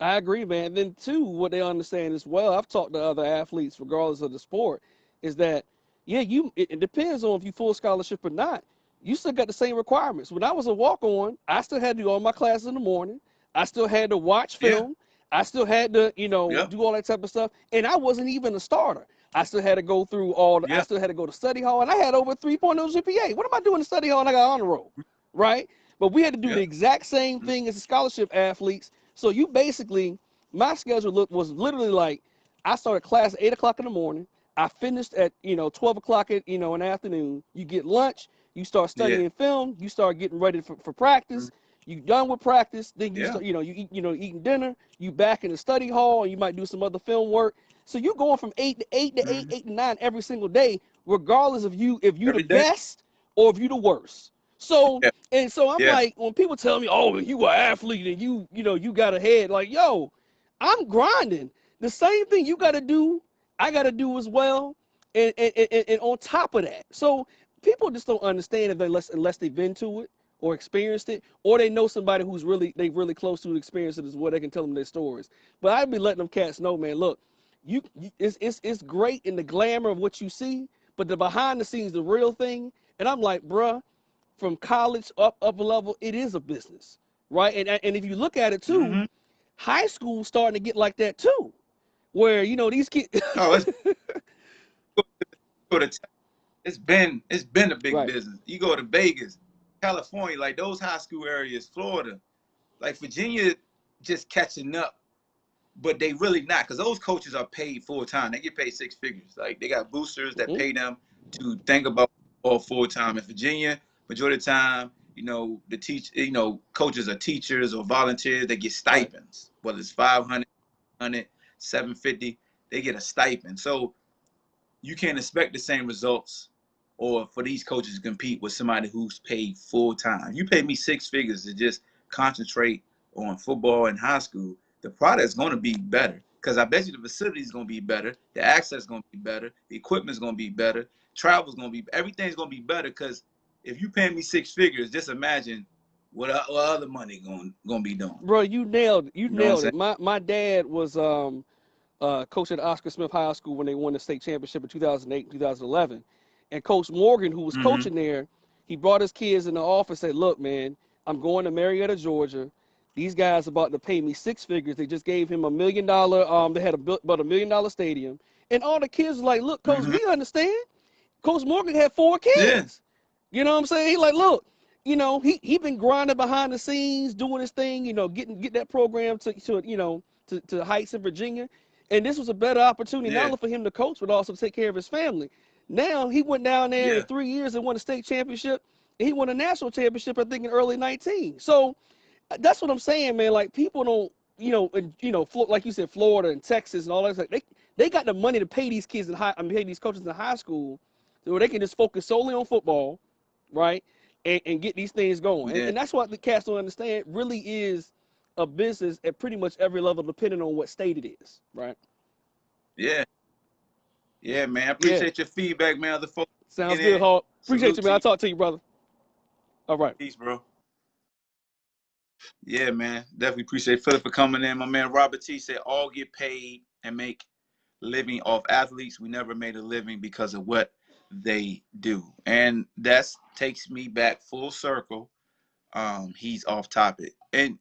C: I agree, man. Then too, what they understand as well, I've talked to other athletes, regardless of the sport, is that it depends on if you full scholarship or not. You still got the same requirements. When I was a walk-on, I still had to do all my classes in the morning. I still had to watch
A: Yeah.
C: film. I still had to,
A: Yep.
C: do all that type of stuff. And I wasn't even a starter. I still had to go through I
A: Yeah.
C: still had to go to study hall, and I had over 3.0 GPA. What am I doing in study hall and I got honor roll, right? But we had to do the
A: Yeah.
C: exact same thing as the scholarship athletes. So you basically, my schedule was literally like, I started class at 8 o'clock in the morning. I finished at 12 o'clock in the afternoon. You get lunch. You start
A: Yeah.
C: studying film. You start getting ready for practice. You done with practice. Then you
A: Yeah.
C: start, you eat, eating dinner. You back in the study hall, and you might do some other film work. So you're going from 8 to 8 to 8,
A: Mhm.
C: 8 to 9 every single day, regardless of if you the
A: Every day.
C: best or if you the worst. So
A: Yeah.
C: and so I'm
A: Yeah.
C: like, when people tell me, "Oh, you an athlete and you got ahead," like, yo, I'm grinding. The same thing you got to do, I got to do as well, and on top of that. So people just don't understand it unless they've been to it or experienced it, or they know somebody who's really close to the experience it as well. They can tell them their stories. But I'd be letting them cats know, man. Look, it's great in the glamour of what you see, but the behind the scenes, the real thing. And I'm like, bruh, from college upper level, it is a business, right? And if you look at it too,
A: Mhm.
C: high school starting to get like that too, where these kids.
A: Oh, it's go to it's been a big
C: Right.
A: business. You go to Vegas, California, like those high school areas, Florida, like Virginia, just catching up, but they really not, because those coaches are paid full time. They get paid six figures. Like they got boosters that
C: Mm-hmm.
A: pay them to think about all full time. In Virginia, majority of the time, coaches are teachers or volunteers. They get
C: Right.
A: stipends, whether it's 500, 750, they get a stipend. So you can't expect the same results or for these coaches to compete with somebody who's paid full time. You pay me six figures to just concentrate on football in high school, the product's going to be better, because I bet you the facility is going to be better, the access is going to be better, the equipment's going to be better, travel's going to be, everything's going to be better. Because if you pay me six figures, just imagine what other money going to be doing.
C: Bro, you nailed it. You
A: You know what I'm
C: nailed
A: saying?
C: it. My dad was coach at Oscar Smith High School when they won the state championship in 2008 and 2011. And Coach Morgan, who was
A: Mm-hmm.
C: coaching there, he brought his kids in the office and said, "Look, man, I'm going to Marietta, Georgia. These guys are about to pay me six figures. They just gave him $1 million. They had about $1 million stadium." And all the kids were like, "Look, Coach,
A: Mm-hmm.
C: we understand." Coach Morgan had four
A: Yeah.
C: kids. You know what I'm saying? He like, look, he been grinding behind the scenes, doing his thing, get that program to heights in Virginia. And this was a better opportunity not
A: Yeah.
C: only for him to coach, but also take care of his family. Now he went down there in
A: Yeah.
C: 3 years and won a state championship. And he won a national championship, I think, in early 19. So that's what I'm saying, man. Like people don't, like you said, Florida and Texas and all that. Like they got the money to pay these kids pay these coaches in high school, so they can just focus solely on football, right? And get these things going. And,
A: Yeah.
C: and that's what the cats don't understand. It really is a business at pretty much every level, depending on what state it is, right?
A: Yeah. Yeah, man. I
C: Yeah.
A: appreciate your feedback, man. Other folks
C: Sounds
A: get
C: good,
A: in.
C: Hawk. Appreciate
A: Salute
C: you,
A: to
C: man. I'll
A: you.
C: talk to you, brother. All right.
A: Peace, bro. Yeah, man. Definitely appreciate Philip for coming in. My man Robert T said all get paid and make living off athletes. We never made a living because of what they do. And that takes me back full circle. He's off topic. And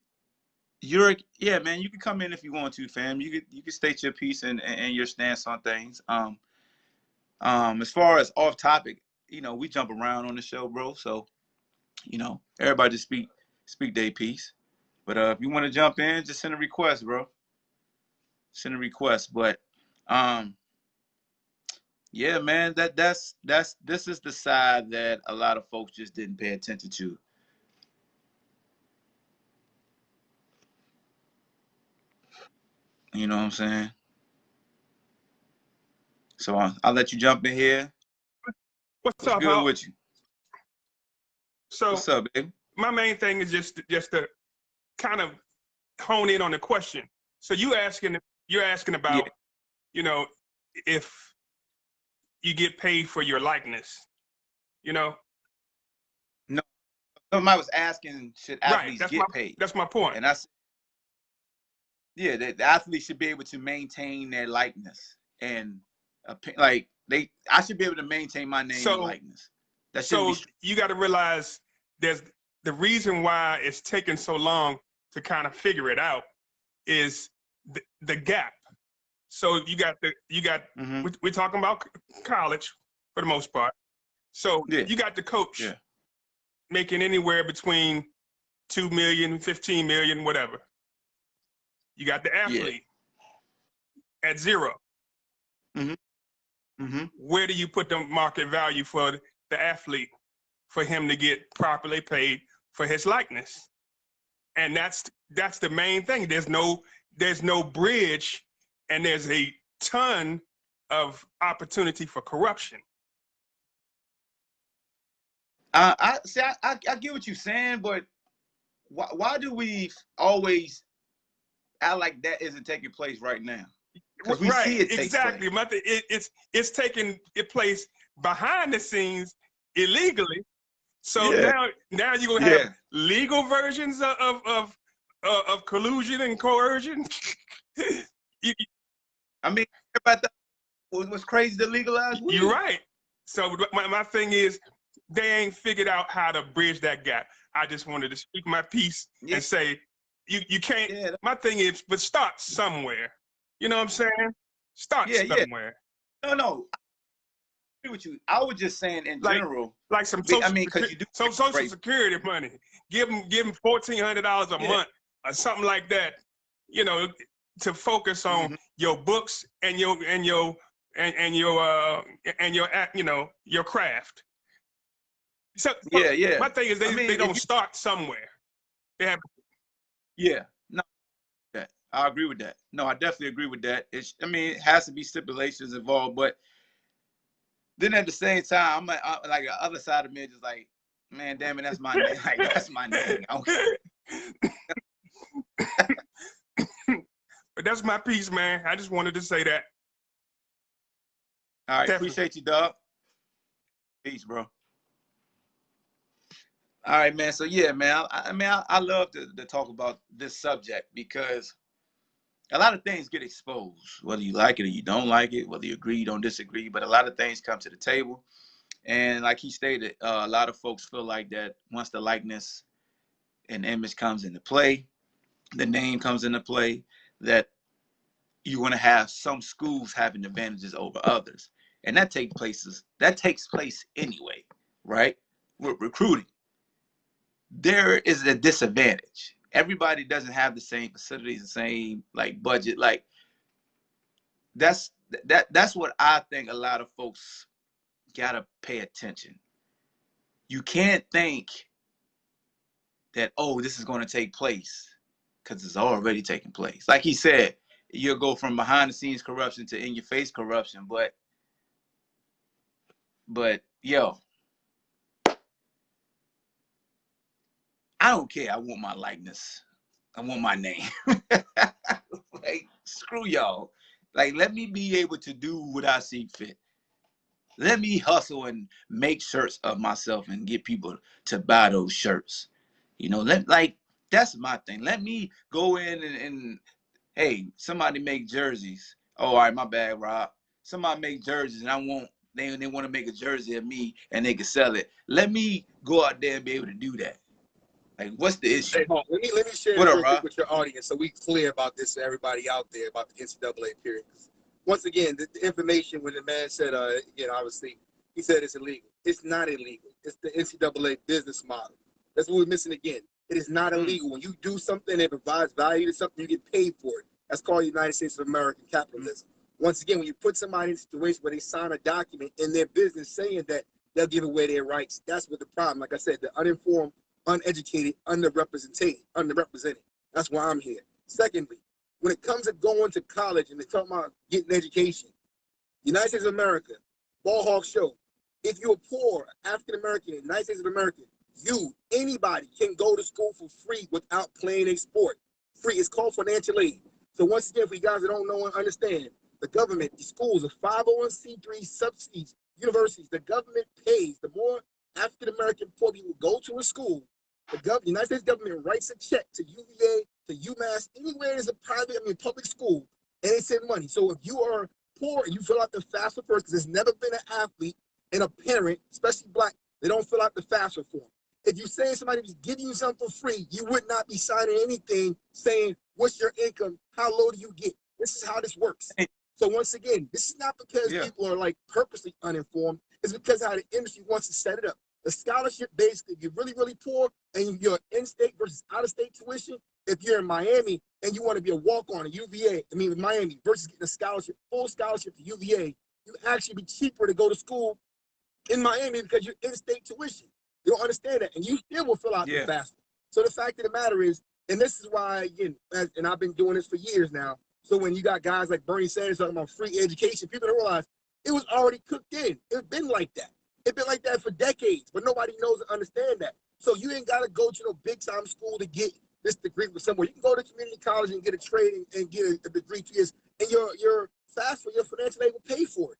A: yeah, man, you can come in if you want to, fam. You could state your piece and your stance on things. As far as off topic, we jump around on the show, bro. So, everybody just speak their piece. But if you want to jump in, just send a request, bro. Send a request. But um, Yeah, man. This is the side that a lot of folks just didn't pay attention to. You know what I'm saying? So I'll let you jump in here.
D: What's
A: What's
D: up,
A: good
D: Hawk?
A: with you?
D: So
A: What's up, baby?
D: my main thing is just to kind of hone in on the question. So you're asking about,
A: Yeah.
D: you know, if you get paid for your likeness, you know?
A: No, somebody was asking, should
D: Right.
A: athletes get paid?
D: That's my point.
A: And I said, yeah, the athletes should be able to maintain their likeness and like I should be able to maintain my name and likeness. That shouldn't be.
D: So you got to realize there's the reason why it's taking so long to kind of figure it out is the gap. So you got
A: Mm-hmm.
D: we're talking about college for the most part. So
A: Yeah.
D: you got the coach
A: Yeah.
D: making anywhere between 2 million, 15 million, whatever. You got the athlete at zero.
A: Mm-hmm. Mm-hmm.
D: Where do you put the market value for the athlete for him to get properly paid for his likeness? And that's the main thing. There's no bridge, and there's a ton of opportunity for corruption.
A: I see. I get what you're saying, but why do we always act like that isn't taking place right now? Because we see it take
D: exactly.
A: place.
D: It's taking place behind the scenes illegally. So now you're gonna have legal versions of collusion and coercion.
A: I mean, about that was crazy to legalize weed.
D: You're right. So my thing is, they ain't figured out how to bridge that gap. I just wanted to speak my piece and say, you can't. Yeah. My thing is, but start somewhere. You know what I'm saying? Start somewhere.
A: Yeah. No, I agree with you. I was just saying in general,
D: like some social security money. Give them $1,400 a month or something like that. You know, to focus on your books and your your craft. So my thing is they don't start somewhere. They have.
A: Yeah. No. I agree with that. No, I definitely agree with that. It has to be stipulations involved, but then at the same time, I'm like the other side of me is just like, man, damn it, that's my name. Like, that's my name.
D: But that's my piece, man. I just wanted to say that.
A: All right, appreciate you, dog. Peace, bro. All right, man. So yeah, man. I love to talk about this subject because a lot of things get exposed, whether you like it or you don't like it, whether you agree, you don't disagree, but a lot of things come to the table. And like he stated, a lot of folks feel like that once the likeness and image comes into play, the name comes into play, that you want to have some schools having advantages over others. And that takes place anyway, right? With recruiting. There is a disadvantage. Everybody doesn't have the same facilities, the same budget. Like that's what I think a lot of folks gotta pay attention. You can't think that, oh, this is gonna take place because it's already taking place. Like he said, you'll go from behind the scenes corruption to in your face corruption, but yo, I don't care. I want my likeness. I want my name. Like, screw y'all. Like, let me be able to do what I see fit. Let me hustle and make shirts of myself and get people to buy those shirts. You know, that's my thing. Let me go in and hey, somebody make jerseys. Oh, all right, my bad, Rob. Somebody make jerseys and they want to make a jersey of me and they can sell it. Let me go out there and be able to do that. Like, what's the issue?
B: Hey, let me share this real quick with your audience so we clear about this to everybody out there about the NCAA period. Once again, the information when the man said, again, obviously, he said it's illegal. It's not illegal. It's the NCAA business model. That's what we're missing again. It is not illegal. When you do something that provides value to something, you get paid for it. That's called United States of American capitalism. Once again, when you put somebody in a situation where they sign a document in their business saying that they'll give away their rights, that's what the problem. Like I said, the uninformed, uneducated, underrepresented. That's why I'm here. Secondly, when it comes to going to college and they talk about getting education, United States of America, BallHawk show, if you're poor, African American, United States of America, anybody can go to school for free without playing a sport. Free. It's called financial aid. So once again, for you guys that don't know and understand, the government, the schools, the 501c3 subsidies, universities, the government pays. The more African American poor people go to a school, the United States government writes a check to UVA, to UMass, anywhere there's a public school, and they send money. So if you are poor and you fill out the FAFSA first, because there's never been an athlete and a parent, especially black, they don't fill out the FAFSA form. If you say somebody was giving you something for free, you would not be signing anything saying, what's your income? How low do you get? This is how this works. So once again, this is not because people are like purposely uninformed. It's because how the industry wants to set it up. The scholarship, basically, if you're really, really poor and you're in-state versus out-of-state tuition, if you're in Miami and you want to be a walk-on at UVA, Miami, versus getting a scholarship, full scholarship to UVA, you actually be cheaper to go to school in Miami because you're in-state tuition. You don't understand that, and you still will fill out the FAFSA. So the fact of the matter is, and this is why, again, and I've been doing this for years now, so when you got guys like Bernie Sanders talking about free education, people don't realize it was already cooked in. It's been like that. It's been like that for decades, but nobody knows and understand that. So you ain't got to go to no big-time school to get this degree from somewhere. You can go to community college and get a trade and get a degree 2 years, and your FAFSA, your financial aid will pay for it.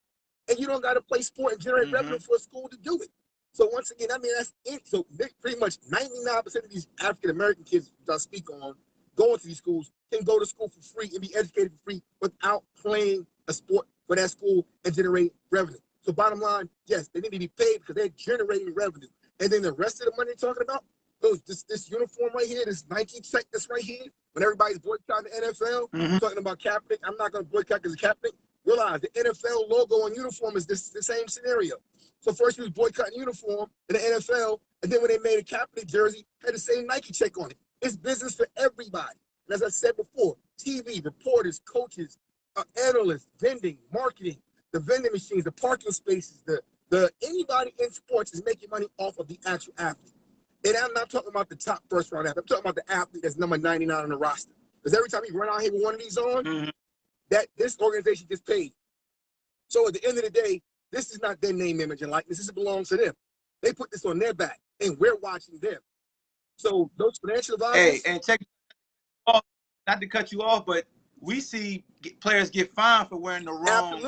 B: And you don't got to play sport and generate revenue for a school to do it. So once again, that's it. So pretty much 99% of these African-American kids that I speak on going to these schools can go to school for free and be educated for free without playing a sport for that school and generate revenue. So bottom line, yes, they need to be paid because they're generating revenue. And then the rest of the money they're talking about, this uniform right here, this Nike check that's right here, when everybody's boycotting the NFL, talking about Kaepernick, I'm not going to boycott because of Kaepernick. Realize the NFL logo on uniform is the same scenario. So first he was boycotting uniform in the NFL, and then when they made a Kaepernick jersey, had the same Nike check on it. It's business for everybody. And as I said before, TV, reporters, coaches, analysts, vending, marketing, the vending machines, the parking spaces, the anybody in sports is making money off of the actual athlete. And I'm not talking about the top first round athlete. I'm talking about the athlete that's number 99 on the roster. Because every time you run out here with one of these on, that this organization gets paid. So at the end of the day, this is not their name, image, and likeness. This belongs to them. They put this on their back, and we're watching them. So those financial advisors.
A: Hey, and check it off, not to cut you off, but we see players get fined for wearing the wrong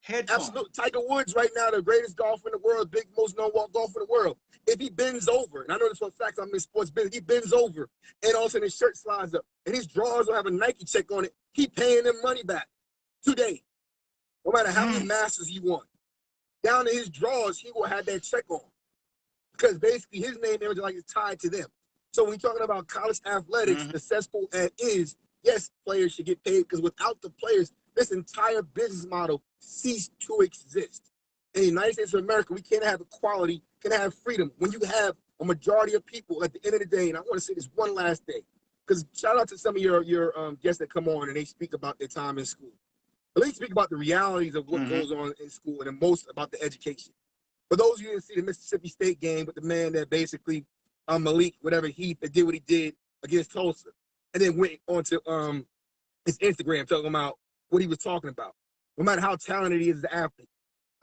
A: headphones.
B: Absolutely. Tiger Woods right now, the greatest golfer in the world, most known golfer in the world. If he bends over, and I know this for a fact, I'm in sports business, he bends over, and all of a sudden his shirt slides up, and his drawers will have a Nike check on it, he paying them money back today. No matter how many masters he won. Down to his drawers, he will have that check on. Because basically his name, image, like is tied to them. So when we're talking about college athletics, successful as is, yes, players should get paid because without the players, this entire business model ceased to exist. In the United States of America, we can't have equality, can't have freedom. When you have a majority of people at the end of the day, and I want to say this one last thing, because shout out to some of your guests that come on and they speak about their time in school. At least speak about the realities of what goes on in school and the most about the education. For those of you who didn't see the Mississippi State game with the man that basically, Malik, whatever Heath, that did what he did against Tulsa, and then went on to his Instagram talking about what he was talking about, no matter how talented he is as an athlete.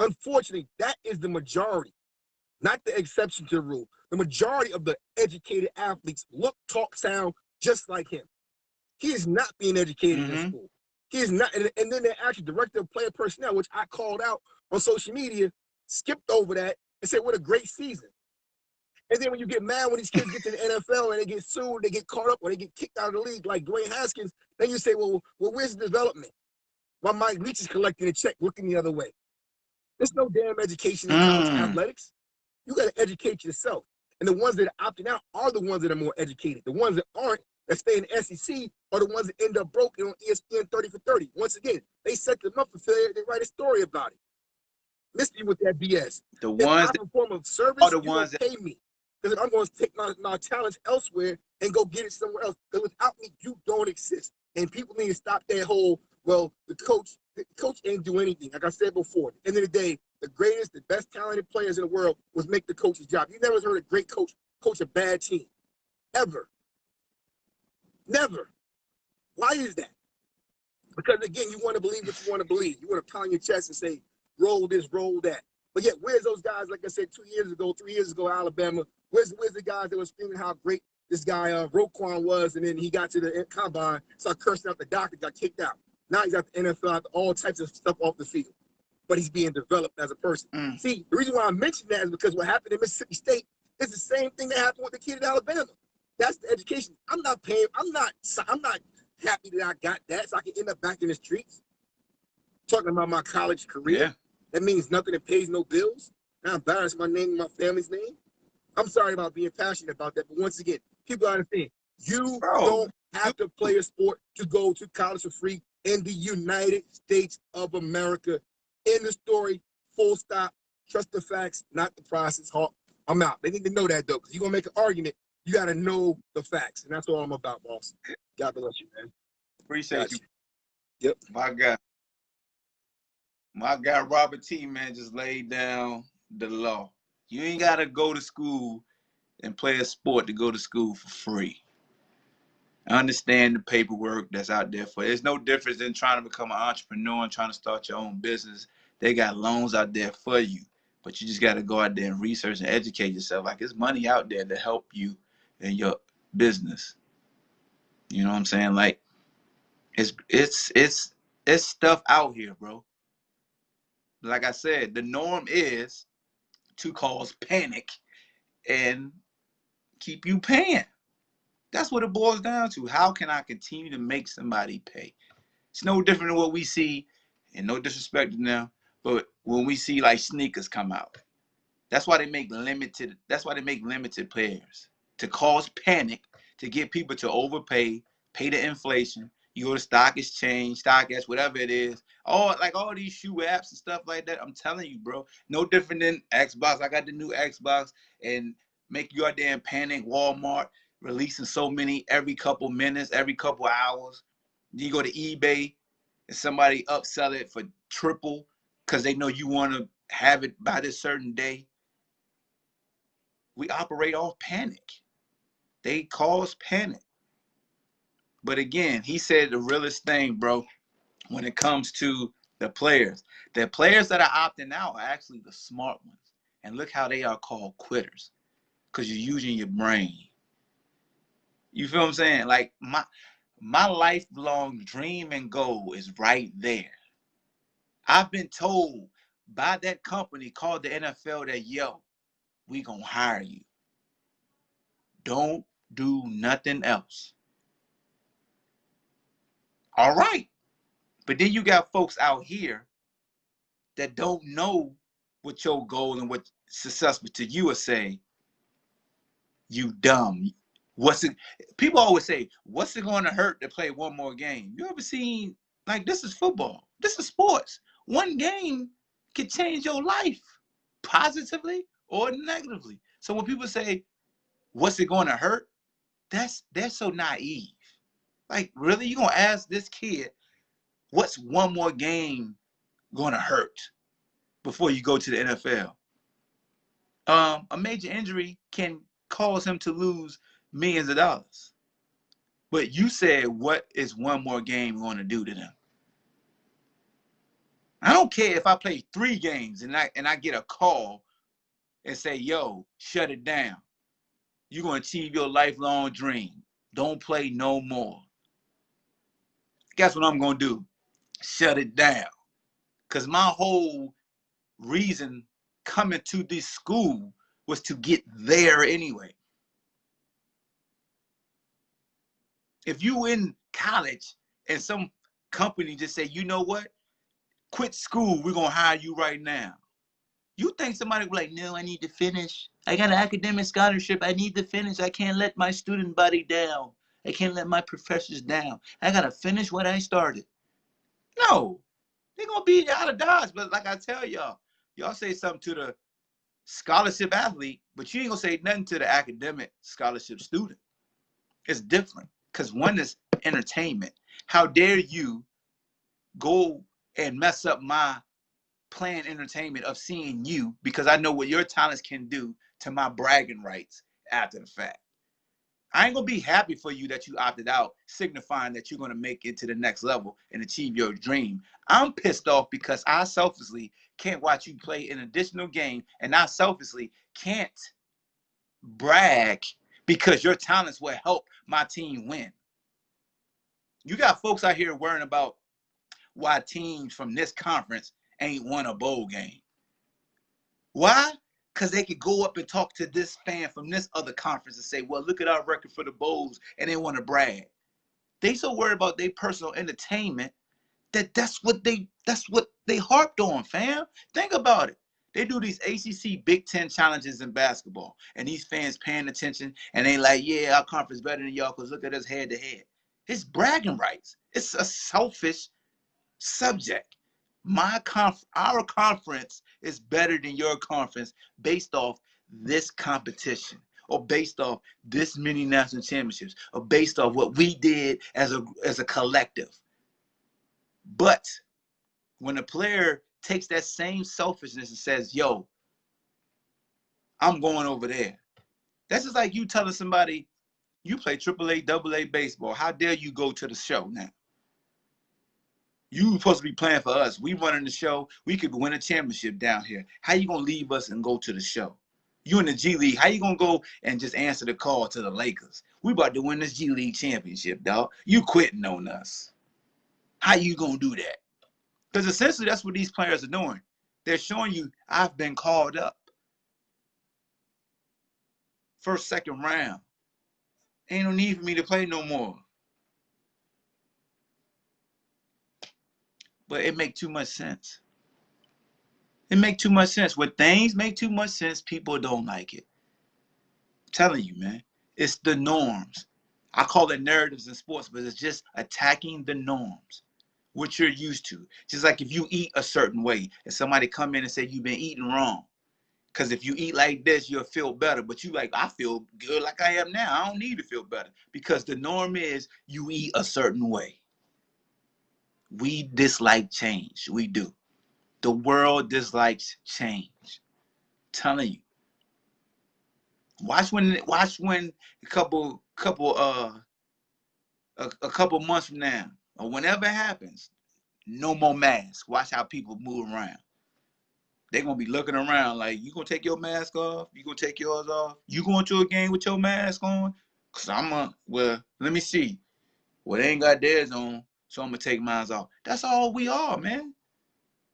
B: Unfortunately, that is the majority, not the exception to the rule. The majority of the educated athletes look, talk, sound just like him. He is not being educated in school. He is not, and then the actual director of player personnel, which I called out on social media, skipped over that and said, what a great season. And then when you get mad when these kids get to the NFL and they get sued, they get caught up, or they get kicked out of the league like Dwayne Haskins, then you say, well, where's the development? Why Mike Leach is collecting a check, looking the other way. There's no damn education in college athletics. You got to educate yourself. And the ones that are opting out are the ones that are more educated. The ones that aren't, that stay in the SEC, are the ones that end up broken on ESPN 30 for 30. Once again, they set them up for failure. They write a story about it. Miss me with that BS.
A: The ones
B: that form of service,
A: are the ones that
B: pay me. Because I'm going to take my talents elsewhere and go get it somewhere else. Because without me, you don't exist. And people need to stop that whole, Well, the coach ain't do anything. Like I said before, at the end of the day, the greatest, the best talented players in the world was make the coach's job. You never heard a great coach coach a bad team. Ever. Never. Why is that? Because again, you want to believe what you want to believe. You want to pound your chest and say, roll this, roll that. But yet, where's those guys, like I said, 2 years ago, 3 years ago, Alabama? Where's the guys that were screaming how great this guy Roquan was, and then he got to the combine, started cursing out the doctor, got kicked out. Now he's at the NFL, all types of stuff off the field. But he's being developed as a person. See, the reason why I mentioned that is because what happened in Mississippi State is the same thing that happened with the kid in Alabama. That's the education. I'm not happy that I got that so I can end up back in the streets talking about my college career.
A: Yeah.
B: That means nothing. It pays no bills. Now embarrass my name and my family's name. I'm sorry about being passionate about that, but once again, people understand you don't have to play a sport to go to college for free in the United States of America. End the story. Full stop. Trust the facts, not the process. I'm out. They need to know that though, because you're gonna make an argument. You got to know the facts, and that's all I'm about, boss. God bless you, man.
A: Appreciate you.
B: Yep.
A: My guy Robert T, man, just laid down the law. You ain't got to go to school and play a sport to go to school for free. I understand the paperwork that's out there for it. There's no difference in trying to become an entrepreneur and trying to start your own business. They got loans out there for you, but you just got to go out there and research and educate yourself. Like, there's money out there to help you in your business. You know what I'm saying? Like, it's stuff out here, bro. Like I said, the norm is to cause panic and keep you paying. That's what it boils down to. How can I continue to make somebody pay? It's no different than what we see, and no disrespect to them, but when we see like sneakers come out, that's why they make limited. That's why they make limited pairs to cause panic, to get people to overpay, pay the inflation. You go to Stock Exchange, StockX, whatever it is. All these shoe apps and stuff like that. I'm telling you, bro, no different than Xbox. I got the new Xbox, and make you out there in panic. Walmart releasing so many every couple minutes, every couple hours. You go to eBay and somebody upsell it for triple because they know you want to have it by this certain day. We operate off panic. They cause panic. But again, he said the realest thing, bro, when it comes to the players that are opting out are actually the smart ones. And look how they are called quitters, because you're using your brain. You feel what I'm saying? Like, my lifelong dream and goal is right there. I've been told by that company called the NFL that, yo, we gonna hire you. Don't do nothing else. All right. But then you got folks out here that don't know what your goal and what's successful to you are saying, you dumb. People always say, what's it going to hurt to play one more game? You ever seen, like, this is football. This is sports. One game can change your life positively or negatively. So when people say, what's it going to hurt? They're so naive. Like, really? You going to ask this kid, what's one more game going to hurt before you go to the NFL? A major injury can cause him to lose millions of dollars. But you said, what is one more game going to do to them? I don't care if I play 3 games and I get a call and say, yo, shut it down. You're going to achieve your lifelong dream. Don't play no more. Guess what I'm going to do? Shut it down. Because my whole reason coming to this school was to get there anyway. If you in college and some company just say, you know what? Quit school. We're going to hire you right now. You think somebody will be like, no, I need to finish. I got an academic scholarship. I need to finish. I can't let my student body down. I can't let my professors down. I got to finish what I started. No, they're going to be out of dodge. But like I tell y'all say something to the scholarship athlete, but you ain't going to say nothing to the academic scholarship student. It's different because one is entertainment. How dare you go and mess up my planned entertainment of seeing you because I know what your talents can do to my bragging rights after the fact. I ain't gonna be happy for you that you opted out, signifying that you're gonna make it to the next level and achieve your dream. I'm pissed off because I selfishly can't watch you play an additional game, and I selfishly can't brag because your talents will help my team win. You got folks out here worrying about why teams from this conference ain't won a bowl game. Why? Because they could go up and talk to this fan from this other conference and say, well, look at our record for the bowls, and they want to brag. They so worried about their personal entertainment that's what they harped on, fam. Think about it. They do these ACC Big Ten challenges in basketball, and these fans paying attention, and they like, yeah, our conference better than y'all because look at us head to head. It's bragging rights. It's a selfish subject. Our conference is better than your conference based off this competition, or based off this many national championships, or based off what we did as a collective. But when a player takes that same selfishness and says, yo, I'm going over there. That's just like you telling somebody, you play AAA, AA baseball. How dare you go to the show now? You supposed to be playing for us. We running the show. We could win a championship down here. How you gonna leave us and go to the show? You in the G League. How you gonna go and just answer the call to the Lakers? We about to win this G League championship, dog. You quitting on us. How you gonna do that? Because essentially that's what these players are doing. They're showing you, I've been called up. First, second round. Ain't no need for me to play no more. But it make too much sense. It make too much sense. When things make too much sense, people don't like it. I'm telling you, man. It's the norms. I call it narratives in sports, but it's just attacking the norms, what you're used to. Just like if you eat a certain way and somebody come in and say you've been eating wrong. Because if you eat like this, you'll feel better. But you like, I feel good like I am now. I don't need to feel better. Because the norm is you eat a certain way. We dislike change. We do. The world dislikes change. I'm telling you. Watch when a couple months from now, or whenever it happens, no more masks. Watch how people move around. They're going to be looking around like, you going to take your mask off? You going to take yours off? You going to a game with your mask on? Because well, let me see. Well, they ain't got theirs on, so I'm going to take mine off. That's all we are, man.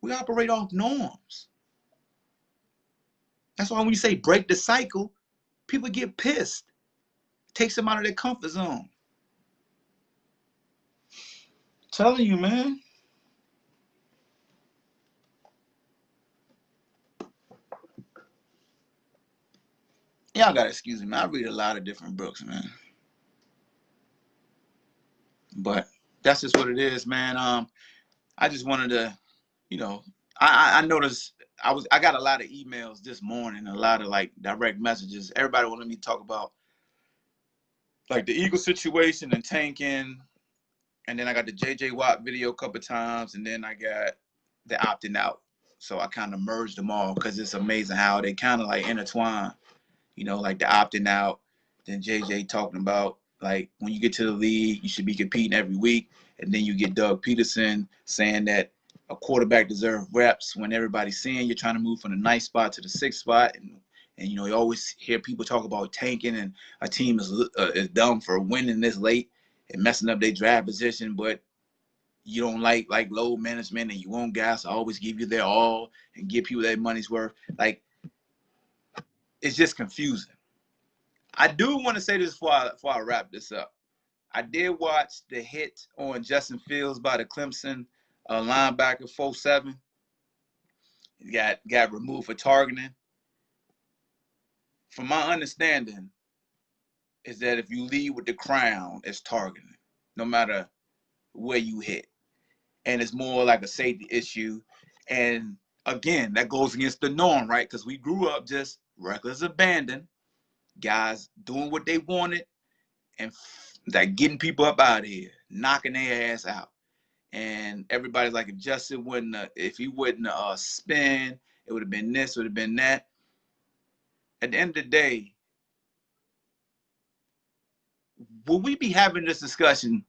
A: We operate off norms. That's why when you say break the cycle, people get pissed. Takes them out of their comfort zone. I'm telling you, man. Y'all gotta excuse me, man. I read a lot of different books, man. But that's just what it is, man. I just wanted to, I noticed I got a lot of emails this morning, a lot of like direct messages. Everybody wanted me to talk about like the Eagle situation and tanking. And then I got the JJ Watt video a couple times, and then I got the opting out. So I kind of merged them all because it's amazing how they kind of like intertwine. Like the opting out, then JJ talking about like when you get to the league, you should be competing every week. And then you get Doug Peterson saying that a quarterback deserves reps when everybody's seeing you're trying to move from the ninth spot to the sixth spot. And you always hear people talk about tanking and a team is dumb for winning this late and messing up their draft position, but you don't like load management and you want guys to always give you their all and give people their money's worth. Like, it's just confusing. I do want to say this before I wrap this up. I did watch the hit on Justin Fields by the Clemson linebacker 4-7. He got removed for targeting. From my understanding, is that if you lead with the crown, it's targeting, no matter where you hit. And it's more like a safety issue. And again, that goes against the norm, right? Because we grew up just reckless abandon, guys doing what they wanted and like getting people up out of here, knocking their ass out. And everybody's like, if Justin wouldn't, if he wouldn't spin, it would have been this, would have been that. At the end of the day, will we be having this discussion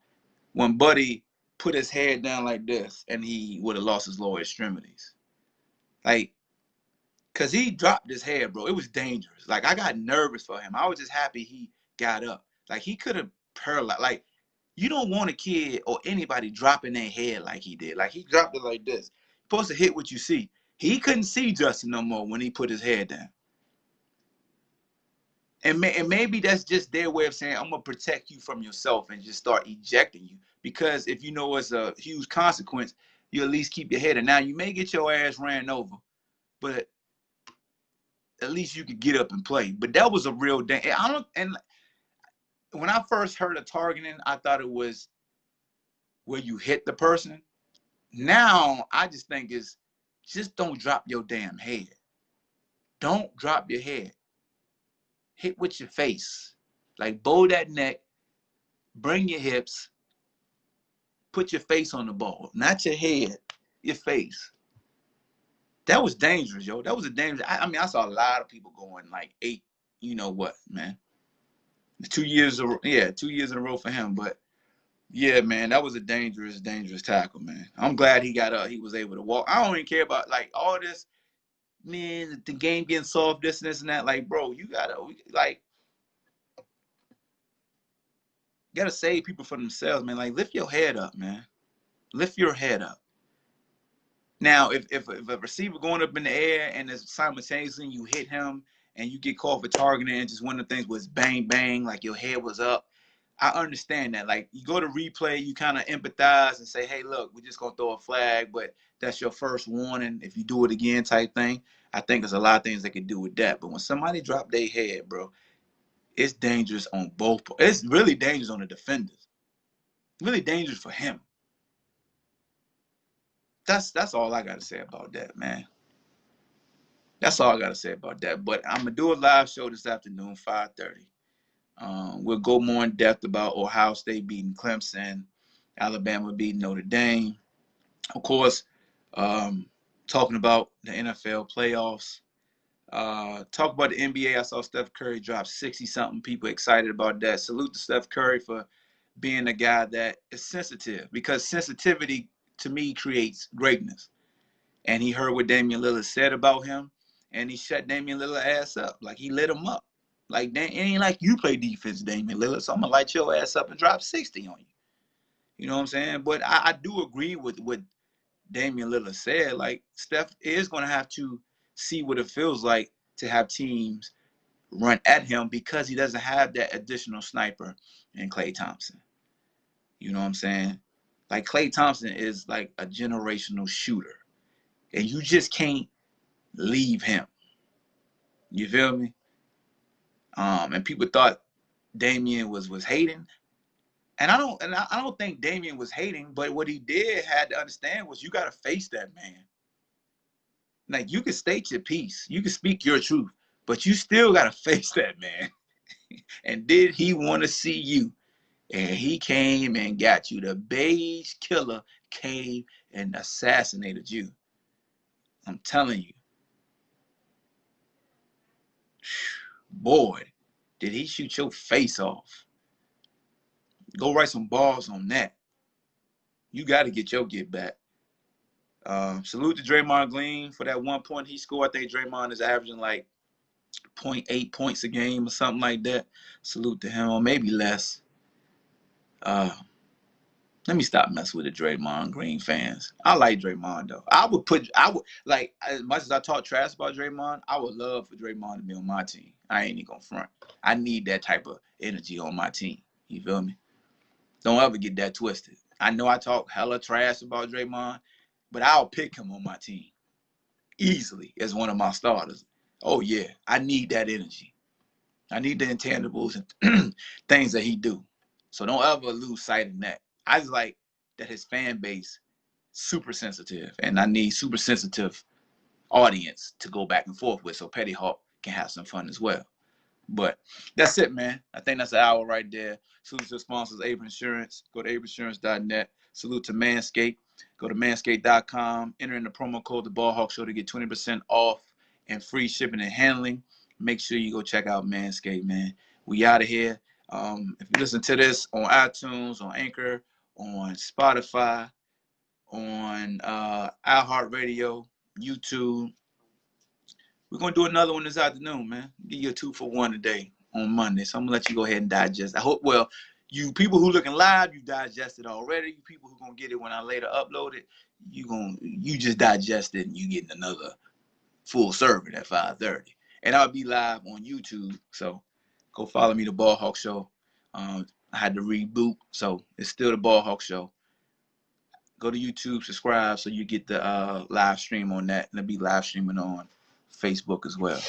A: when Buddy put his head down like this and he would have lost his lower extremities? Like, cause he dropped his head, bro. It was dangerous. Like, I got nervous for him. I was just happy he got up. Like, he could have paralyzed. Like, you don't want a kid or anybody dropping their head like he did. Like, he dropped it like this. You're supposed to hit what you see. He couldn't see Justin no more when he put his head down. And maybe that's just their way of saying, I'm going to protect you from yourself and just start ejecting you. Because if you know it's a huge consequence, you at least keep your head. And now you may get your ass ran over, but at least you could get up and play. But that was a real day. And when I first heard of targeting, I thought it was where you hit the person. Now I just think it's just don't drop your damn head. Don't drop your head. Hit with your face. Like, bow that neck, bring your hips, put your face on the ball, not your head, your face. That was dangerous, yo. That was a dangerous. I mean, I saw a lot of people going like 8, you know what, man. 2 years, 2 years in a row for him. But yeah, man, that was a dangerous tackle, man. I'm glad he got up. He was able to walk. I don't even care about like all this, man, the game getting soft, this and that. Like, bro, you gotta save people for themselves, man. Like, lift your head up, man. Lift your head up. Now, if a receiver going up in the air and it's simultaneously you hit him and you get called for targeting and just one of the things was bang, bang, like your head was up, I understand that. Like, you go to replay, you kind of empathize and say, hey, look, we're just going to throw a flag, but that's your first warning. If you do it again type thing, I think there's a lot of things they could do with that. But when somebody drop their head, bro, it's dangerous on both. It's really dangerous on the defenders. Really dangerous for him. That's all I got to say about that, man. That's all I got to say about that. But I'm going to do a live show this afternoon, 5:30. We'll go more in depth about Ohio State beating Clemson, Alabama beating Notre Dame. Of course, talking about the NFL playoffs. Talk about the NBA. I saw Steph Curry drop 60-something. People excited about that. Salute to Steph Curry for being a guy that is sensitive, because sensitivity to me creates greatness. And he heard what Damian Lillard said about him, and he shut Damian Lillard ass up. Like, he lit him up. Like, it ain't like you play defense, Damian Lillard, so I'm going to light your ass up and drop 60 on you. You know what I'm saying? But I do agree with what Damian Lillard said. Like, Steph is going to have to see what it feels like to have teams run at him, because he doesn't have that additional sniper in Klay Thompson. You know what I'm saying? Like, Klay Thompson is like a generational shooter, and you just can't leave him. You feel me? And people thought Damian was hating. And I don't think Damian was hating, but what he had to understand was you gotta face that man. Like, you can state your piece, you can speak your truth, but you still gotta face that man. And did he want to see you? And he came and got you. The beige killer came and assassinated you. I'm telling you. Boy, did he shoot your face off. Go write some balls on that. You got to get your get back. Salute to Draymond Green for that 1 point he scored. I think Draymond is averaging like 0.8 points a game or something like that. Salute to him, or maybe less. Let me stop messing with the Draymond Green fans. I like Draymond, though. I would like, as much as I talk trash about Draymond, I would love for Draymond to be on my team. I ain't even gonna front. I need that type of energy on my team. You feel me? Don't ever get that twisted. I know I talk hella trash about Draymond, but I'll pick him on my team easily as one of my starters. Oh, yeah, I need that energy. I need the intangibles and things that he do. So don't ever lose sight of that. I just like that his fan base super sensitive, and I need super sensitive audience to go back and forth with, so Petty Hawk can have some fun as well. But that's it, man. I think that's an hour right there. Salute to the sponsors, Ava Insurance. Go to avainsurance.net. Salute to Manscaped. Go to manscaped.com, enter in the promo code The BallHawk Show to get 20% off and free shipping and handling. Make sure you go check out Manscaped, man. We out of here. If you listen to this on iTunes, on Anchor, on Spotify, on iHeartRadio, YouTube, we're going to do another one this afternoon, man. Give you a 2-for-1 today on Monday. So I'm going to let you go ahead and digest. I hope, well, you people who looking live, you digested already. You people who going to get it when I later upload it, you just digested and you getting another full serving at 5:30. And I'll be live on YouTube. So go follow me, The BallHawk Show. I had to reboot, so it's still The BallHawk Show. Go to YouTube, subscribe so you get the live stream on that. And it'll be live streaming on Facebook as well.